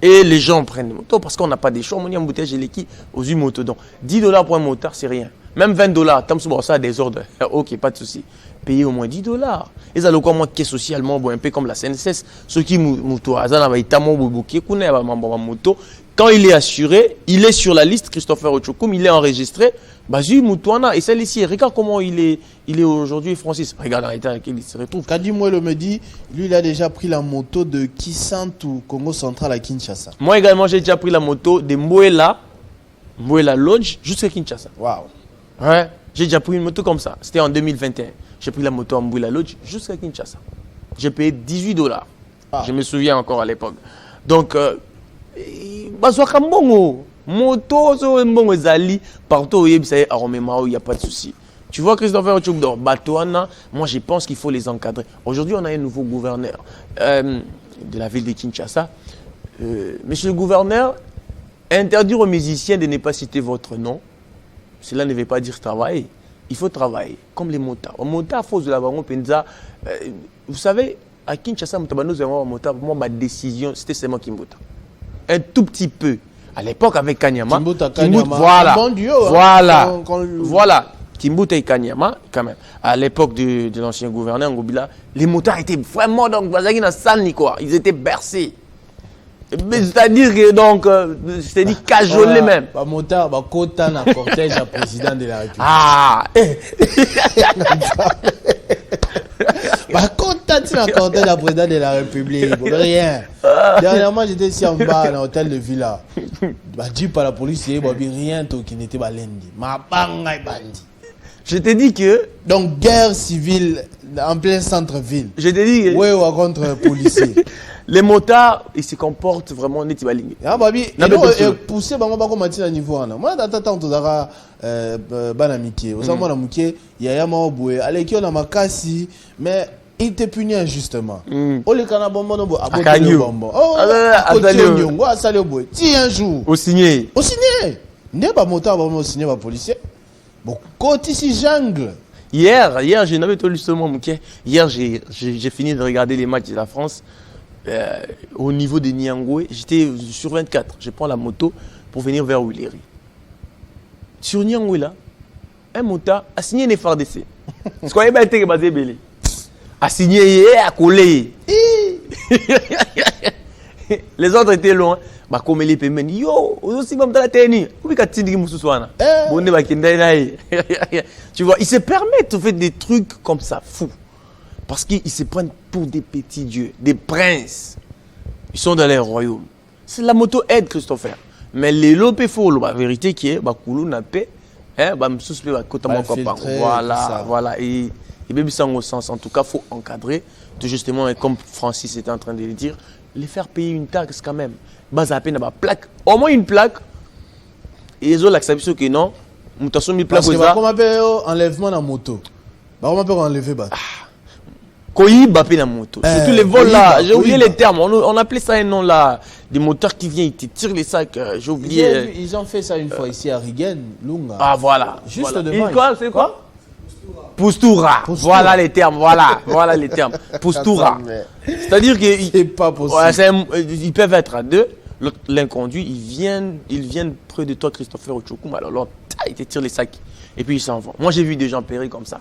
Et les gens prennent des motos parce qu'on n'a pas des choix. On y a un bouteille l'équipe aux motos. Donc $10 pour un motard, c'est rien. Même $20, tant que ça a des ordres. Ok, pas de souci. Payer au moins $10. Et ça, le quoi, moi, qui est socialement, un peu comme la CNSS, ceux qui moto, quand il est assuré, il est sur la liste, Christopher Ochokoum, il est enregistré. Et celle-ci, regarde comment il est aujourd'hui, Francis. Regarde dans l'état dans lequel il se retrouve.
Kadi Mouelo me dit, lui, il a déjà pris la moto de Kisantu, Congo Central à Kinshasa.
Moi également, j'ai déjà pris la moto de Mouela Lodge, jusqu'à Kinshasa.
Waouh.
Ouais, j'ai déjà pris une moto comme ça. C'était en 2021. J'ai pris la moto à Mouela Lodge jusqu'à Kinshasa. J'ai payé $18. Je me souviens encore à l'époque. Donc, moto, partout, il n'y a pas de souci. Tu vois, Christopher Ochoukdor, Batouana, moi je pense qu'il faut les encadrer. Aujourd'hui, on a un nouveau gouverneur de la ville de Kinshasa. Monsieur le gouverneur, interdire aux musiciens de ne pas citer votre nom, cela ne veut pas dire travailler. Il faut travailler, comme les motards. Au motard, faut de la penza. Vous savez, à Kinshasa, moi, ma décision, c'était seulement Kimbuta. Un tout petit peu. À l'époque, avec Kanyama.
Kimbuta,
voilà.
Bon duo,
voilà. Voilà. Kimbuta et Kanyama, quand même, à l'époque de l'ancien gouverneur Ngobila, les motards étaient vraiment donc quoi. Ils étaient bercés. C'est-à-dire que donc, c'est dit cajolé même.
Les motards, quand on a cortège à président de la République.
Ah.
Quand on a cortège à président de la République, rien. Dernièrement, j'étais ici en bas dans l'hôtel de Villa. Dit par la police, rien qui n'était pas lundi.
Je t'ai dit que...
Donc, guerre civile en plein centre-ville.
Je t'ai dit que...
Oui, ou contre policiers.
Les motards, ils se comportent vraiment net.
Ah, babi, pousser, bah, on va commencer à niveau. Moi, d'attendre, tu auras banamitié. Aux hommes, on a mouqué, il y a un mot, allez, qui on a ma cassi, mais il te punit injustement. Oh, les canabons, on a un bonbon. Oh, on a salé au bois. Tiens, un jour.
Au signé.
Au signé. N'est pas motard, on va signer par policier. Bon, côté ici, jungle.
Hier, je n'avais pas justement, hier, j'ai fini de regarder les matchs de la France. Au niveau de Niangoué, j'étais sur 24. Je prends la moto pour venir vers Willery. Sur Niangoué, là, un motard a signé une FRDC. Ce qu'on a été basé belé. A signé et a collé. Les autres étaient loin. Bah, comme les paiements, yo, aussi comme dans la tenue. Tu vois, ils se permettent de faire des trucs comme ça, fou. Parce qu'ils se prennent pour des petits dieux, des princes. Ils sont dans les royaumes. C'est la moto aide, Christopher. Mais les lopes faux, la vérité qui est, Koulou n'a pas, voilà. Et bien, ça au sens, en tout cas, il faut encadrer. Tout justement, et comme Francis était en train de le dire, les faire payer une taxe quand même. Bas à peine, plaque. Au moins une plaque. Et ils ont l'acceptation que non. Parce
que comment appelle enlèvement dans la moto. Comment appelle enlever bah.
Koyi Bapé dans la moto. Surtout les vols là, j'ai oublié les termes. On appelait ça un nom là. Des moteurs qui viennent, ils te tirent les sacs. J'ai oublié.
Ils ont fait ça une fois ici à Rigen, Lunga.
Ah voilà.
Juste devant.
C'est quoi? Poustura. Voilà les termes. Voilà les termes. Poustura. C'est-à-dire qu'ils ils peuvent être à deux. L'inconduit, ils viennent près de toi, Christopher Ochokoum. Alors là, ils te tirent les sacs. Et puis ils s'en vont. Moi, j'ai vu des gens périr comme ça.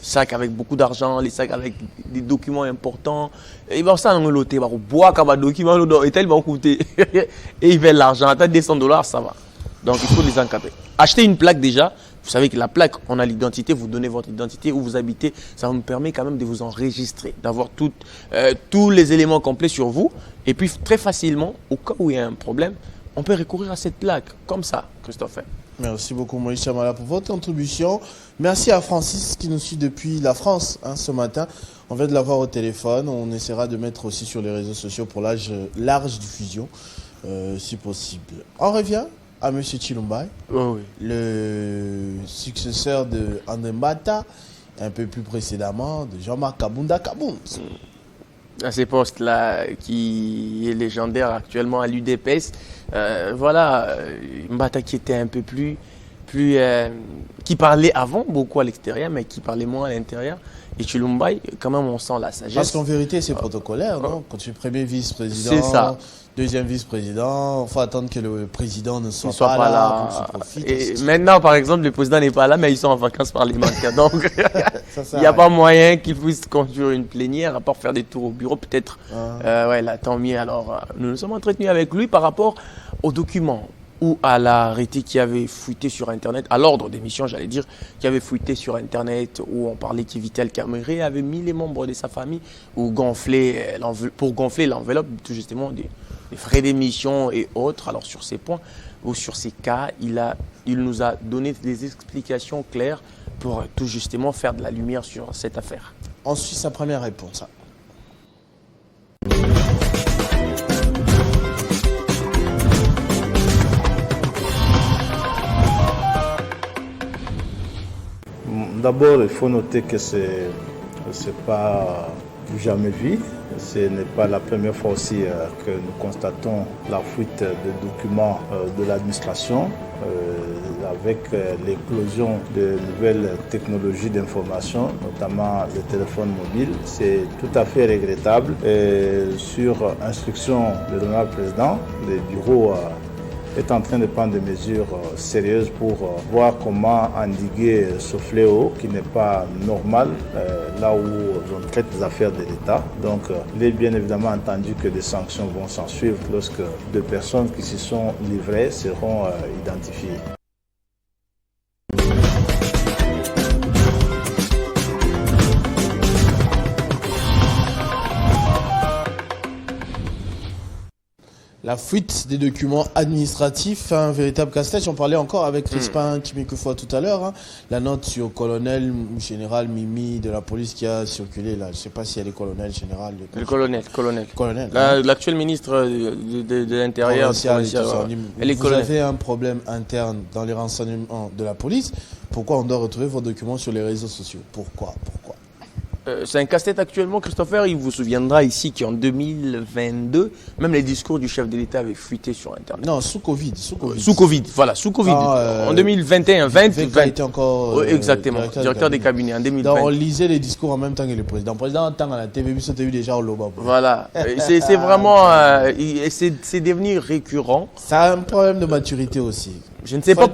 Sacs avec beaucoup d'argent, les sacs avec des documents importants. Et bien ça, on l'ôte, on boit comme un document, et tel va coûter. Et ils veulent l'argent, à $200, ça va. Donc il faut les encadrer. Acheter une plaque déjà, vous savez que la plaque, on a l'identité, vous donnez votre identité, où vous habitez, ça vous permet quand même de vous enregistrer, d'avoir tous les éléments complets sur vous. Et puis très facilement, au cas où il y a un problème, on peut recourir à cette plaque, comme ça, Christopher.
Merci beaucoup Moïse Chamala pour votre contribution. Merci à Francis qui nous suit depuis la France ce matin. On vient de l'avoir au téléphone. On essaiera de mettre aussi sur les réseaux sociaux pour large diffusion, si possible. On revient à M. Chilumba, le successeur de André Mbata, un peu plus précédemment de Jean-Marc Kabunda Kaboun.
À ces postes-là, qui est légendaire actuellement à l'UDPS. Voilà, Mbata qui était un peu plus qui parlait avant beaucoup à l'extérieur, mais qui parlait moins à l'intérieur. Et Chilumba, quand même, on sent la sagesse.
Parce qu'en vérité, c'est protocolaire, non? Quand tu es premier vice-président,
c'est ça.
Deuxième vice-président, il faut attendre que le président ne soit pas là. Pour se
et maintenant, par exemple, le président n'est pas là, mais ils sont en vacances parlementaires. Donc, il n'y a pas moyen qu'il puisse conduire une plénière, à part faire des tours au bureau, peut-être. Ouais, là, tant mieux. Alors, nous nous sommes entretenus avec lui par rapport aux documents ou à l'arrêté qui avait fuité sur Internet, à l'ordre d'émission, j'allais dire, qui avait fuité sur Internet, où on parlait que Vital Kamerhe avait mis les membres de sa famille pour gonfler l'enveloppe, tout justement, des frais d'émission et autres. Alors sur ces points ou sur ces cas, il nous a donné des explications claires pour tout justement faire de la lumière sur cette affaire.
On suit sa première réponse.
D'abord, il faut noter que ce n'est pas du jamais vu. Ce n'est pas la première fois aussi que nous constatons la fuite de documents de l'administration avec l'éclosion de nouvelles technologies d'information, notamment le téléphone mobile. C'est tout à fait regrettable. Et sur instruction de l'honorable président, le bureau est en train de prendre des mesures sérieuses pour voir comment endiguer ce fléau qui n'est pas normal là où on traite des affaires de l'État. Donc il est bien évidemment entendu que des sanctions vont s'en suivre lorsque des personnes qui s'y sont livrées seront identifiées.
La fuite des documents administratifs, un véritable casse-tête. J'en parlais encore avec Crispin Chimikoufoua tout à l'heure. La note sur le colonel général Mimi de la police qui a circulé là. Je ne sais pas si elle est colonel général.
Le colonel.
Colonel.
L'actuel ministre de l'Intérieur.
Vous avez un problème interne dans les renseignements de la police. Pourquoi on doit retrouver vos documents sur les réseaux sociaux? Pourquoi?
C'est un casse-tête actuellement, Christopher. Il vous souviendra ici qu'en 2022, même les discours du chef de l'État avaient fuité sur Internet.
Non, sous Covid.
Voilà, sous Covid. En 2021, 20
était encore
exactement, directeur des cabinets en 2020.
Donc on lisait les discours en même temps que le président. Le président, en temps à la TV, c'était eu déjà au Loba.
Voilà, c'est vraiment, c'est devenu récurrent.
Ça a un problème de maturité aussi.
Je ne sais pas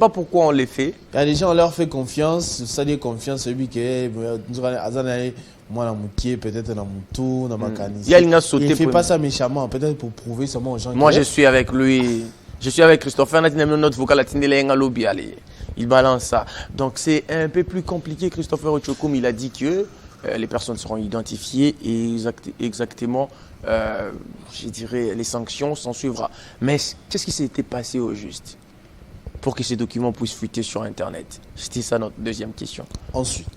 pourquoi on les fait.
Il y a des gens, on leur fait confiance, ça dit confiance, celui qui est, moi, dans mon pied, peut-être dans mon tour, dans ma canisse. Il ne fait pas ça méchamment, peut-être pour prouver seulement aux gens.
Moi, je suis avec lui. Je suis avec Christopher, notre vocal, il balance ça. Donc, c'est un peu plus compliqué. Christopher Ochokoum, il a dit que les personnes seront identifiées et exactement, je dirais, les sanctions s'en suivra. Mais qu'est-ce qui s'était passé au juste pour que ces documents puissent fuiter sur Internet? C'était ça notre deuxième question.
Ensuite.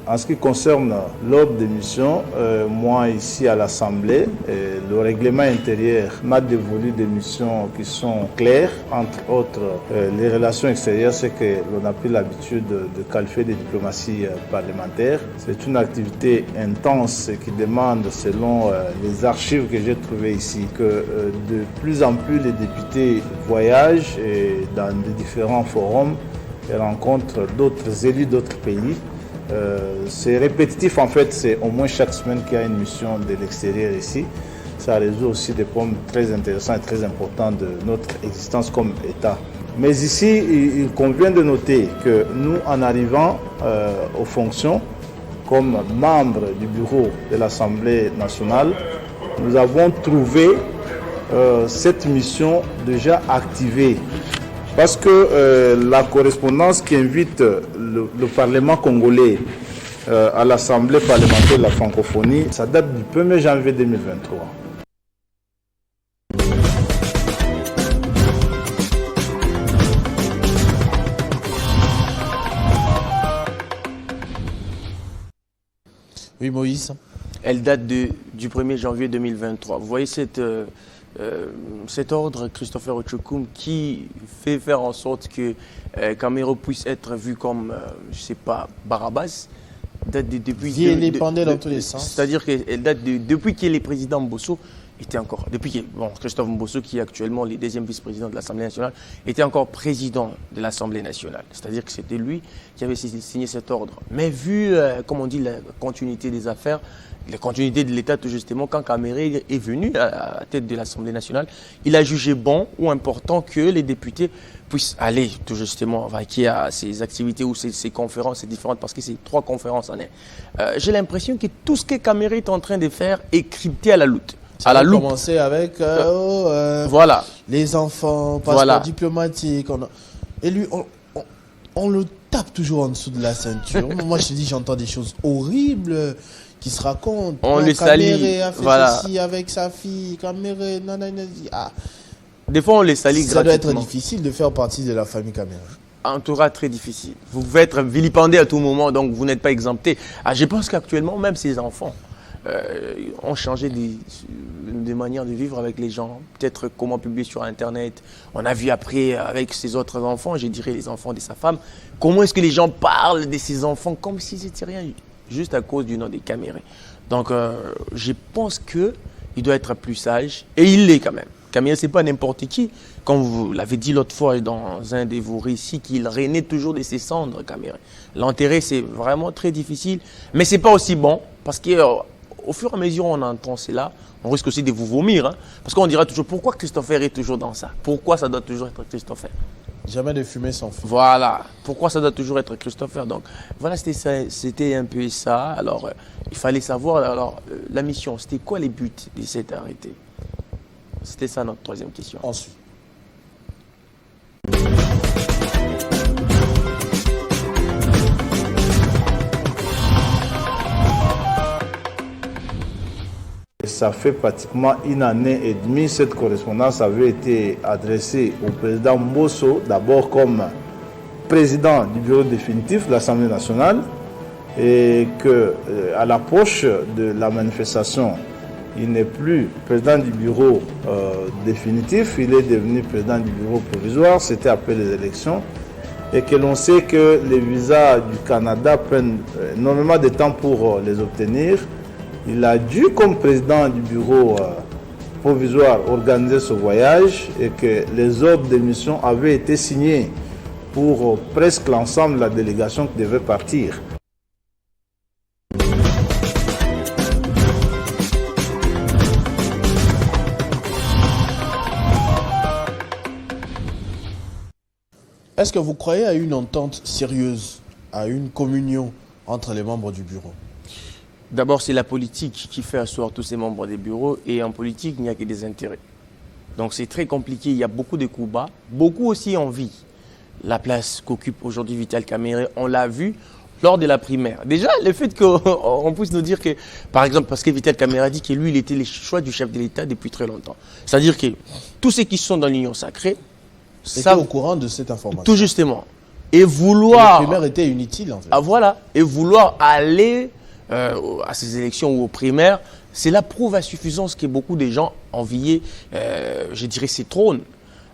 En ce qui concerne l'ordre des missions, moi ici à l'Assemblée, le règlement intérieur m'a dévolu des missions qui sont claires. Entre autres, les relations extérieures, c'est que l'on a pris l'habitude de qualifier de diplomatie parlementaire. C'est une activité intense qui demande, selon les archives que j'ai trouvées ici, que de plus en plus les députés voyagent dans des différents forums et rencontrent d'autres élus d'autres pays. C'est répétitif en fait, c'est au moins chaque semaine qu'il y a une mission de l'extérieur ici. Ça résout aussi des problèmes très intéressants et très importants de notre existence comme État. Mais ici, il convient de noter que nous, en arrivant aux fonctions, comme membres du bureau de l'Assemblée nationale, nous avons trouvé cette mission déjà activée. Parce que la correspondance qui invite le Parlement congolais à l'Assemblée parlementaire de la francophonie, ça date du 1er janvier 2023.
Oui, Moïse.
Elle date du 1er janvier 2023. Vous voyez cet ordre, Christopher Ochokoum, qui fait faire en sorte que Camero puisse être vu comme, je ne sais pas, Barabas, date depuis...
Il est indépendant dans tous les sens.
C'est-à-dire qu'elle date depuis que les présidents Mbosso était encore... Christophe Mbosso, qui est actuellement le deuxième vice-président de l'Assemblée nationale, était encore président de l'Assemblée nationale. C'est-à-dire que c'était lui qui avait signé cet ordre. Mais vu, comme on dit, la continuité des affaires, la continuité de l'État, tout justement, quand Caméré est venu à la tête de l'Assemblée nationale, il a jugé bon ou important que les députés puissent aller, tout justement, vaquer à ces activités ou ces conférences, c'est différent parce que c'est 3 conférences en un. J'ai l'impression que tout ce que Caméré est en train de faire est crypté à la loupe.
Ça a commencé avec
voilà.
Les enfants, passeport diplomatique. Et lui, on le tape toujours en dessous de la ceinture. Moi, je te dis, j'entends des choses horribles qui se racontent.
On les salit.
Caméré a fait ceci avec sa fille. Caméré,
Des fois, on les salit gratuitement.
Ça doit être difficile de faire partie de la famille Caméré.
En tout cas, très difficile. Vous pouvez être vilipendé à tout moment, donc vous n'êtes pas exempté. Je pense qu'actuellement, même ces enfants ont changé de manière de vivre avec les gens. Peut-être comment publier sur Internet. On a vu après, avec ses autres enfants, je dirais les enfants de sa femme, comment est-ce que les gens parlent de ces enfants comme si c'était rien, juste à cause du nom des Caméré. Donc, je pense qu'il doit être plus sage, et il l'est quand même. Caméré, ce n'est pas n'importe qui. Comme vous l'avez dit l'autre fois dans un de vos récits, qu'il renaît toujours de ses cendres, Caméré. L'enterrer, c'est vraiment très difficile. Mais ce n'est pas aussi bon, parce qu'au fur et à mesure on entend cela, on risque aussi de vous vomir. Hein, parce qu'on dira toujours, pourquoi Christopher est toujours dans ça? Pourquoi ça doit toujours être Christopher?
Jamais de fumée sans feu.
Voilà. Pourquoi ça doit toujours être Christopher? Donc, voilà, c'était un peu ça. Alors, il fallait savoir, alors, la mission, c'était quoi les buts de cet arrêté? C'était ça notre troisième question.
Ensuite.
Ça fait pratiquement une année et demie, cette correspondance avait été adressée au président Mbosso, d'abord comme président du bureau définitif de l'Assemblée nationale, et qu'à l'approche de la manifestation, il n'est plus président du bureau définitif, il est devenu président du bureau provisoire, c'était après les élections, et que l'on sait que les visas du Canada prennent énormément de temps pour les obtenir. Il a dû, comme président du bureau provisoire, organiser ce voyage et que les ordres de mission avaient été signés pour presque l'ensemble de la délégation qui devait partir.
Est-ce que vous croyez à une entente sérieuse, à une communion entre les membres du bureau?
D'abord, c'est la politique qui fait asseoir tous ces membres des bureaux et en politique, il n'y a que des intérêts. Donc c'est très compliqué, il y a beaucoup de coups bas, beaucoup aussi envie. La place qu'occupe aujourd'hui Vital Caméré, on l'a vu lors de la primaire. Déjà, le fait qu'on puisse nous dire que, par exemple, parce que Vital Caméré a dit que lui, il était le choix du chef de l'État depuis très longtemps. C'est-à-dire que tous ceux qui sont dans l'Union sacrée,
étaient au courant de cette information.
Tout justement. Et vouloir...
La primaire était inutile en fait.
Ah voilà. Et vouloir aller à ces élections ou aux primaires, cela prouve à suffisance que beaucoup de gens enviaient, je dirais, ces trônes.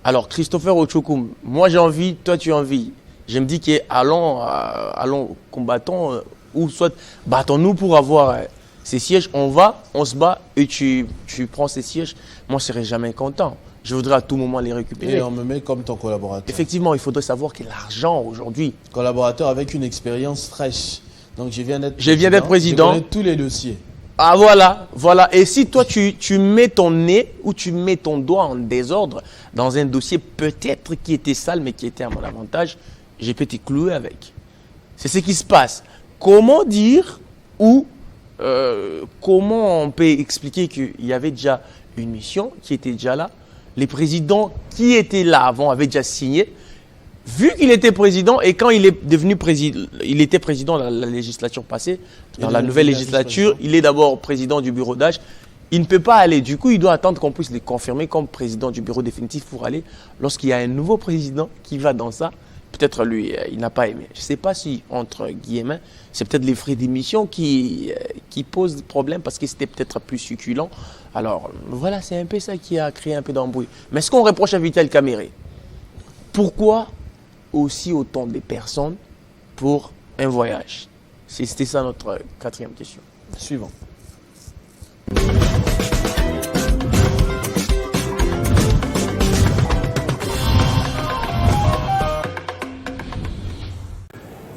Alors, Christopher Ochokoum, moi j'ai envie, toi tu as envie. Je me dis que allons combattons, ou soit battons-nous pour avoir ces sièges. On va, on se bat et tu prends ces sièges. Moi, je ne serai jamais content. Je voudrais à tout moment les récupérer.
Et on me met comme ton collaborateur.
Effectivement, il faudrait savoir que l'argent aujourd'hui...
Collaborateur avec une expérience fraîche. Donc je viens d'être
président.
Je connais tous les dossiers.
Ah voilà, voilà. Et si toi tu mets ton nez ou tu mets ton doigt en désordre dans un dossier peut-être qui était sale mais qui était à mon avantage, je peux te clouer avec. C'est ce qui se passe. Comment dire ou comment on peut expliquer qu'il y avait déjà une mission qui était déjà là? Les présidents qui étaient là avant avaient déjà signé. Vu qu'il était président et quand il est devenu président, il était président dans la législature passée, dans la nouvelle législature, il est d'abord président du bureau d'âge. Il ne peut pas aller. Du coup, il doit attendre qu'on puisse le confirmer comme président du bureau définitif pour aller. Lorsqu'il y a un nouveau président qui va dans ça, peut-être lui, il n'a pas aimé. Je ne sais pas si, entre guillemets, c'est peut-être les frais d'émission qui posent problème parce que c'était peut-être plus succulent. Alors, voilà, c'est un peu ça qui a créé un peu d'embrouille. Mais ce qu'on reproche à Vital Caméré, pourquoi aussi autant de personnes pour un voyage? C'était ça notre quatrième question.
Suivant.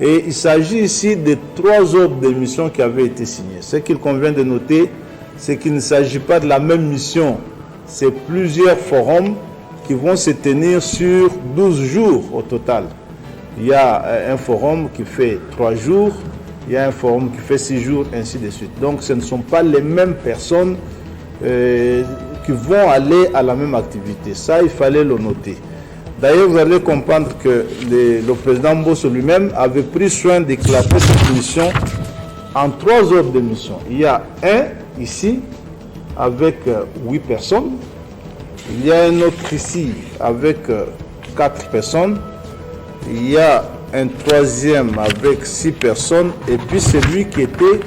Et il s'agit ici de 3 ordres de mission qui avaient été signés. Ce qu'il convient de noter, c'est qu'il ne s'agit pas de la même mission. C'est plusieurs forums qui vont se tenir sur 12 jours au total. Il y a un forum qui fait 3 jours, il y a un forum qui fait 6 jours, ainsi de suite. Donc ce ne sont pas les mêmes personnes qui vont aller à la même activité. Ça, il fallait le noter. D'ailleurs, vous allez comprendre que le président Mbosso lui-même avait pris soin d'éclater cette mission en 3 ordres de mission. Il y a un ici avec 8 personnes. Il y a un autre ici avec 4 personnes. Il y a un 3e avec 6 personnes. Et puis celui qui était,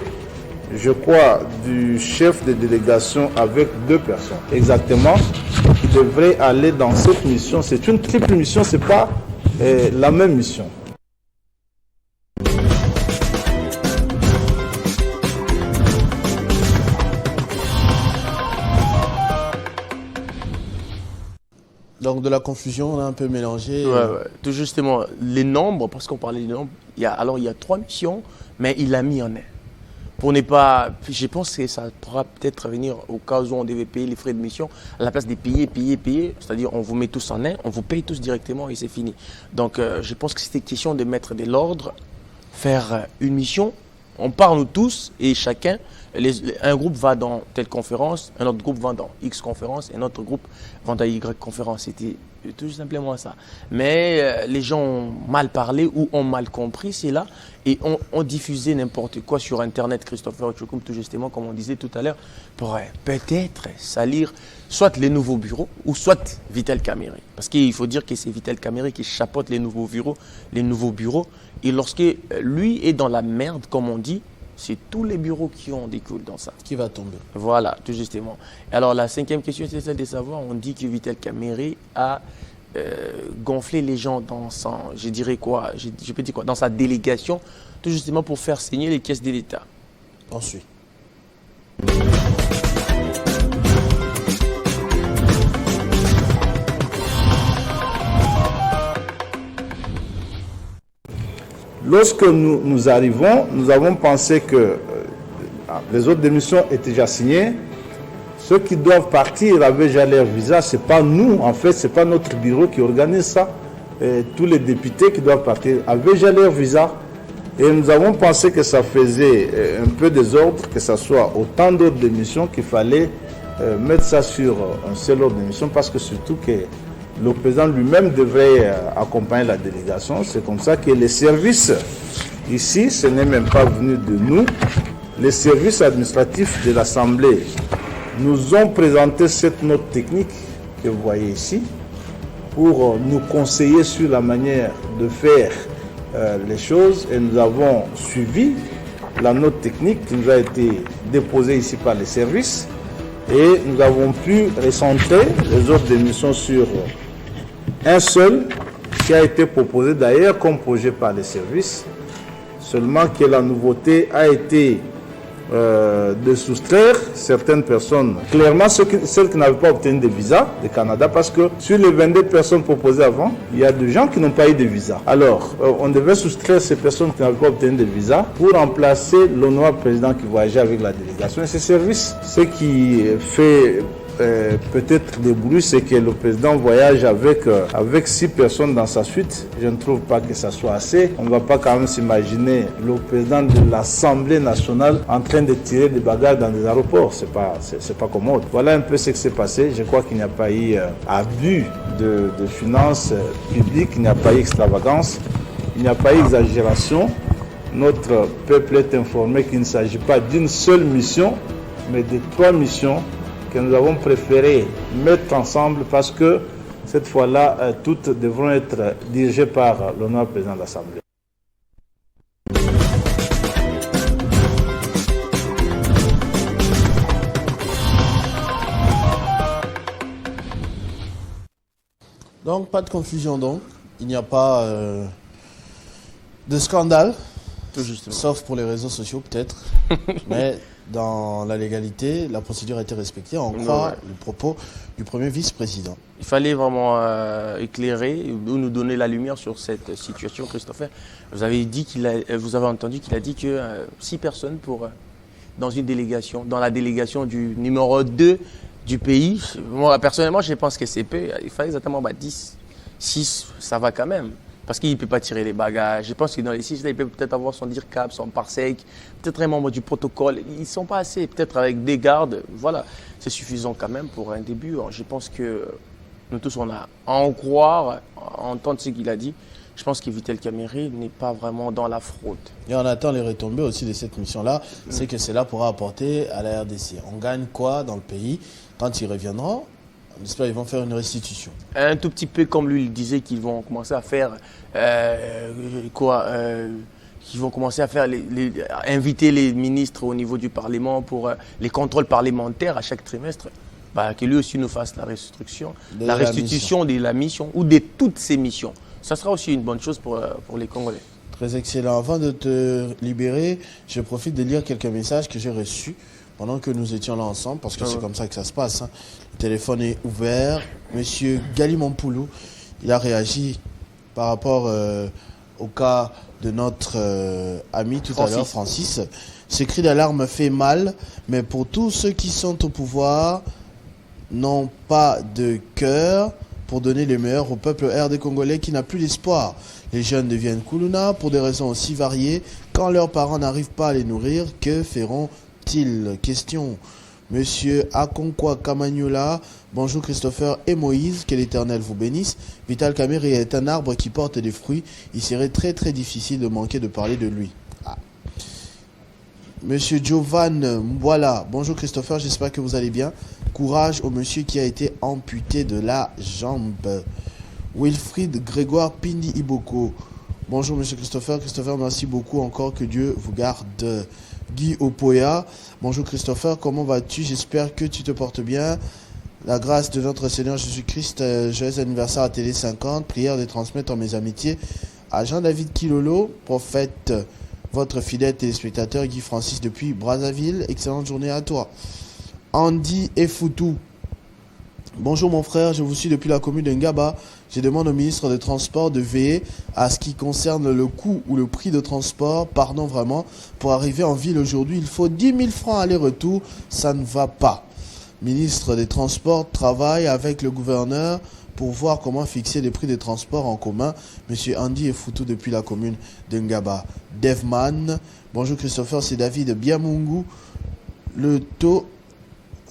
je crois, du chef de délégation avec 2 personnes. Exactement. Qui devrait aller dans cette mission. C'est une triple mission, ce n'est pas la même mission.
Donc de la confusion, on a un peu mélangé.
Ouais. Tout justement, les nombres, parce qu'on parlait des nombres, il y a 3 missions, mais il a mis en un. Pour ne pas... Je pense que ça pourra peut-être venir au cas où on devait payer les frais de mission, à la place de payer. C'est-à-dire, on vous met tous en un, on vous paye tous directement et c'est fini. Donc, je pense que c'était question de mettre de l'ordre, faire une mission. On part nous tous et chacun, un groupe va dans telle conférence, un autre groupe va dans X conférence, un autre groupe va dans Y conférence. C'était tout simplement ça. Mais les gens ont mal parlé ou ont mal compris, c'est là, et ont diffusé n'importe quoi sur Internet, Christopher Ochokum, tout justement, comme on disait tout à l'heure, pour peut-être salir soit les nouveaux bureaux ou soit Vital Kamerhe. Parce qu'il faut dire que c'est Vital Kamerhe qui chapeaute les nouveaux bureaux. Et lorsque lui est dans la merde, comme on dit, c'est tous les bureaux qui ont des coups dans ça.
Qui va tomber.
Voilà, tout justement. Alors la 5e question, c'est celle de savoir, on dit que Vital Kamerhe a gonflé les gens dans son, je dirais quoi, je peux dire quoi, dans sa délégation, tout justement pour faire saigner les caisses de l'État.
Ensuite.
Lorsque nous arrivons, nous avons pensé que les autres démissions étaient déjà signées. Ceux qui doivent partir avaient déjà leur visa. Ce n'est pas nous, en fait, ce n'est pas notre bureau qui organise ça. Et tous les députés qui doivent partir avaient déjà leur visa. Et nous avons pensé que ça faisait un peu désordre, que ce soit autant d'autres démissions qu'il fallait mettre ça sur un seul ordre d'émission, parce que surtout que le président lui-même devrait accompagner la délégation. C'est comme ça que les services, ici, ce n'est même pas venu de nous, les services administratifs de l'Assemblée nous ont présenté cette note technique que vous voyez ici pour nous conseiller sur la manière de faire les choses, et nous avons suivi la note technique qui nous a été déposée ici par les services, et nous avons pu recentrer les autres démissions sur un seul qui a été proposé d'ailleurs comme projet par les services, seulement que la nouveauté a été de soustraire certaines personnes, clairement celles qui n'avaient pas obtenu de visa du Canada, parce que sur les 22 personnes proposées avant, il y a des gens qui n'ont pas eu de visa. Alors, on devait soustraire ces personnes qui n'avaient pas obtenu de visa pour remplacer l'honorable président qui voyageait avec la délégation et ses services. Ce qui fait peut-être des bruits, c'est que le président voyage avec 6 personnes dans sa suite. Je ne trouve pas que ça soit assez. On ne va pas quand même s'imaginer le président de l'Assemblée nationale en train de tirer des bagages dans des aéroports. C'est pas commode. Voilà un peu ce qui s'est passé. Je crois qu'il n'y a pas eu abus de finances publiques, il n'y a pas eu extravagance, il n'y a pas eu exagération. Notre peuple est informé qu'il ne s'agit pas d'une seule mission, mais de 3 missions que nous avons préféré mettre ensemble, parce que cette fois-là, toutes devront être dirigées par l'honorable président de l'Assemblée.
Donc, pas de confusion donc. Il n'y a pas de scandale, sauf pour les réseaux sociaux peut-être, mais dans la légalité, la procédure a été respectée. On croit le propos du premier vice-président.
Il fallait vraiment éclairer ou nous donner la lumière sur cette situation, Christopher. Vous avez entendu qu'il a dit que 6 personnes dans une délégation, dans la délégation du numéro 2 du pays. Moi, personnellement, je pense que c'est peu. Il fallait exactement 10. 6, ça va quand même. Parce qu'il ne peut pas tirer les bagages. Je pense que dans les 6, là, il peut peut-être avoir son DIRCAP, son parsec, peut-être un membre du protocole. Ils ne sont pas assez, peut-être avec des gardes. Voilà, c'est suffisant quand même pour un début. Je pense que nous tous, on a à en croire, à entendre ce qu'il a dit. Je pense que Vital Kamerhe n'est pas vraiment dans la fraude.
Et on attend les retombées aussi de cette mission-là. C'est que cela pourra apporter à la RDC. On gagne quoi dans le pays quand ils reviendront? J'espère qu'ils vont faire une restitution. Un
tout petit peu comme lui, il disait qu'ils vont commencer à faire qu'ils vont commencer à faire inviter les ministres au niveau du Parlement pour les contrôles parlementaires à chaque trimestre. Que lui aussi nous fasse la restitution de la mission ou de toutes ces missions. Ça sera aussi une bonne chose pour les Congolais.
Très excellent. Avant de te libérer, je profite de lire quelques messages que j'ai reçus. pendant que nous étions là ensemble, parce que c'est comme ça que ça se passe. Hein. Le téléphone est ouvert. Monsieur Galimampoulou, il a réagi par rapport au cas de notre ami tout à l'heure, Francis. Ce cri d'alarme fait mal, mais pour tous ceux qui sont au pouvoir, n'ont pas de cœur pour donner le meilleur au peuple RD congolais qui n'a plus d'espoir. Les jeunes deviennent Kuluna pour des raisons aussi variées. Quand leurs parents n'arrivent pas à les nourrir, que feront-ils? Question. Monsieur Akonkwa Kamagnola, bonjour Christopher et Moïse, que l'Éternel vous bénisse. Vital Kamerhe est un arbre qui porte des fruits. Il serait très très difficile de manquer de parler de lui. Monsieur Jovan Mbwala, bonjour Christopher, j'espère que vous allez bien. Courage au monsieur qui a été amputé de la jambe. Wilfried Grégoire Pindi Iboko, bonjour monsieur Christopher. Christopher, merci beaucoup encore, que Dieu vous garde. Guy Opoya, bonjour Christopher, comment vas-tu? J'espère que tu te portes bien. La grâce de notre Seigneur Jésus-Christ, joyeux anniversaire à Télé 50, prière de transmettre mes amitiés à Jean-David Kilolo, prophète. Votre fidèle téléspectateur Guy Francis depuis Brazzaville. Excellente journée à toi. Andy Efoutou. Bonjour mon frère, je vous suis depuis la commune de Ngaba. Je demande au ministre des Transports de veiller à ce qui concerne le coût ou le prix de transport. Pardon vraiment, pour arriver en ville aujourd'hui, il faut 10 000 francs aller-retour. Ça ne va pas. Ministre des Transports travaille avec le gouverneur pour voir comment fixer les prix des transports en commun. Monsieur Andy Efoutou depuis la commune de Ngaba. Devman, bonjour Christopher, c'est David Biamungu. Le taux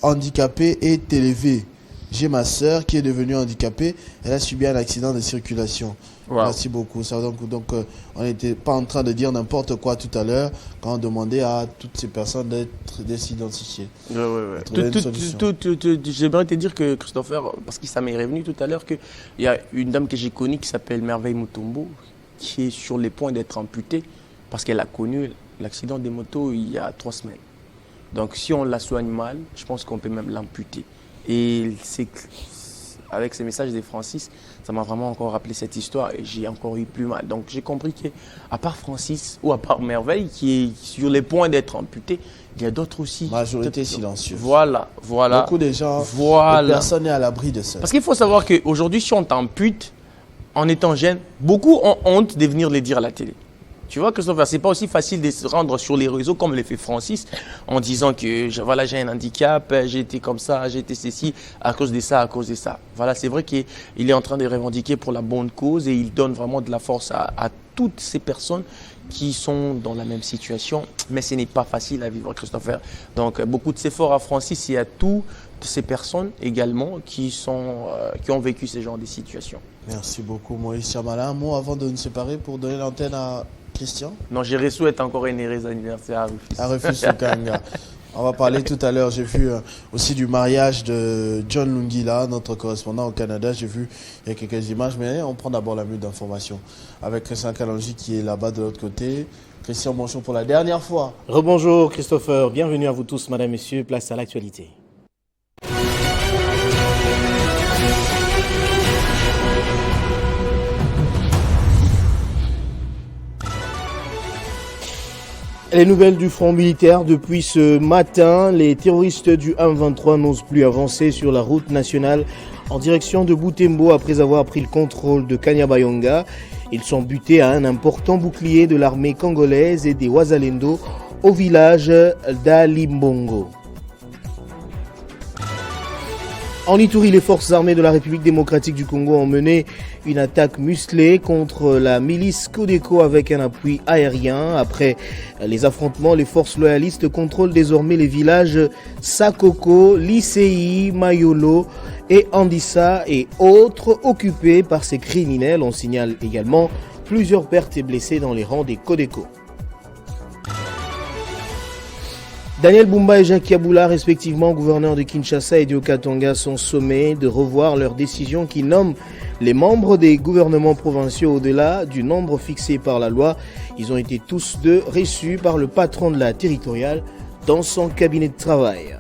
handicapé est élevé. J'ai ma sœur qui est devenue handicapée. Elle a subi un accident de circulation. Wow. Merci beaucoup. Donc on n'était pas en train de dire n'importe quoi tout à l'heure quand on demandait à toutes ces personnes de s'identifier.
J'aimerais te dire que Christopher, parce que ça m'est revenu tout à l'heure, qu'il y a une dame que j'ai connue qui s'appelle Merveille Mutombo, qui est sur les points d'être amputée parce qu'elle a connu l'accident des motos il y a 3 semaines. Donc si on la soigne mal, je pense qu'on peut même l'amputer. Et c'est avec ces messages de Francis, ça m'a vraiment encore rappelé cette histoire et j'ai encore eu plus mal. Donc j'ai compris qu'à part Francis ou à part Merveille qui est sur les points d'être amputé, il y a d'autres aussi.
Majorité silencieuse.
Voilà.
Beaucoup de gens, personne n'est à l'abri de ça.
Parce qu'il faut savoir qu'aujourd'hui, si on t'ampute en étant jeune, beaucoup ont honte de venir le dire à la télé. Tu vois, Christopher, c'est pas aussi facile de se rendre sur les réseaux comme le fait Francis en disant que voilà, j'ai un handicap, j'ai été comme ça, j'ai été ceci, à cause de ça, à cause de ça. Voilà, c'est vrai qu'il est en train de revendiquer pour la bonne cause et il donne vraiment de la force à toutes ces personnes qui sont dans la même situation. Mais ce n'est pas facile à vivre, Christopher. Donc, beaucoup de efforts à Francis et à toutes ces personnes également qui ont vécu ce genre de situations.
Merci beaucoup, Moïse Chamala. Un mot avant de nous séparer pour donner l'antenne à Christian?
Non, je souhaite encore un heureux anniversaire à Rufus.
À Rufus Sokanga. On va parler tout à l'heure. J'ai vu aussi du mariage de John Lungila, notre correspondant au Canada. J'ai vu il y a quelques images, mais on prend d'abord la minute d'information avec Christian Kalonji qui est là-bas de l'autre côté. Christian, bonjour pour la dernière fois.
Rebonjour Christopher, bienvenue à vous tous, madame, messieurs. Place à l'actualité. Les nouvelles du front militaire depuis ce matin, les terroristes du M23 n'osent plus avancer sur la route nationale en direction de Butembo après avoir pris le contrôle de Kanyabayonga. Ils sont butés à un important bouclier de l'armée congolaise et des Wazalendo au village d'Alimbongo. En Ituri, les forces armées de la République démocratique du Congo ont mené une attaque musclée contre la milice Codeco avec un appui aérien. Après les affrontements, les forces loyalistes contrôlent désormais les villages Sakoko, Lisei, Mayolo et Andissa et autres occupés par ces criminels. On signale également plusieurs pertes et blessés dans les rangs des Codeco. Daniel Bumba et Jacques Yaboula, respectivement gouverneurs de Kinshasa et de Haut-Katanga, sont sommés de revoir leurs décisions qui nomment les membres des gouvernements provinciaux au-delà du nombre fixé par la loi. Ils ont été tous deux reçus par le patron de la territoriale dans son cabinet de travail.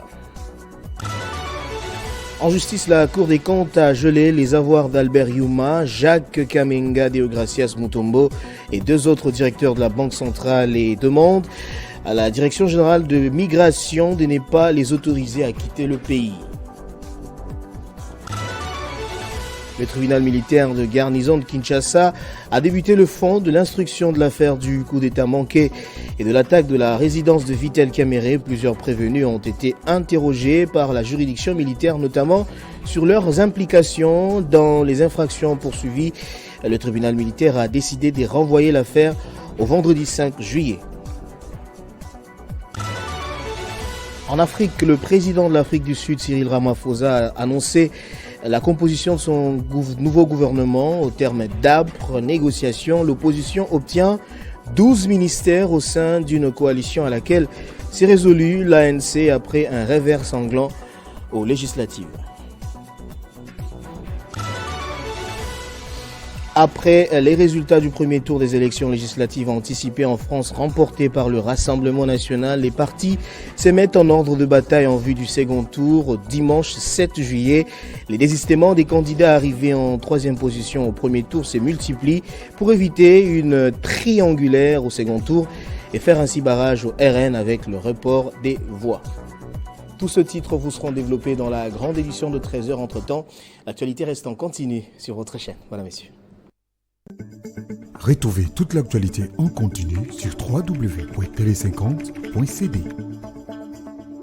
En justice, la Cour des comptes a gelé les avoirs d'Albert Yuma, Jacques Kamenga, Deogracias Mutombo et 2 autres directeurs de la Banque centrale et demande à la Direction générale de migration de ne pas les autoriser à quitter le pays. Le tribunal militaire de garnison de Kinshasa a débuté le fond de l'instruction de l'affaire du coup d'État manqué et de l'attaque de la résidence de Vital Kamerhe. Plusieurs prévenus ont été interrogés par la juridiction militaire, notamment sur leurs implications dans les infractions poursuivies. Le tribunal militaire a décidé de renvoyer l'affaire au vendredi 5 juillet. En Afrique, le président de l'Afrique du Sud, Cyril Ramaphosa, a annoncé la composition de son nouveau gouvernement. Au terme d'âpres négociations, l'opposition obtient 12 ministères au sein d'une coalition à laquelle s'est résolue l'ANC après un revers sanglant aux législatives. Après les résultats du premier tour des élections législatives anticipées en France remportées par le Rassemblement national, les partis se mettent en ordre de bataille en vue du second tour dimanche 7 juillet. Les désistements des candidats arrivés en troisième position au premier tour se multiplient pour éviter une triangulaire au second tour et faire ainsi barrage au RN avec le report des voix. Tous ces titres vous seront développés dans la grande édition de 13h. Entre-temps, l'actualité reste en continu sur votre chaîne. Voilà, messieurs.
Retrouvez toute l'actualité en continu sur www.tele50.cd.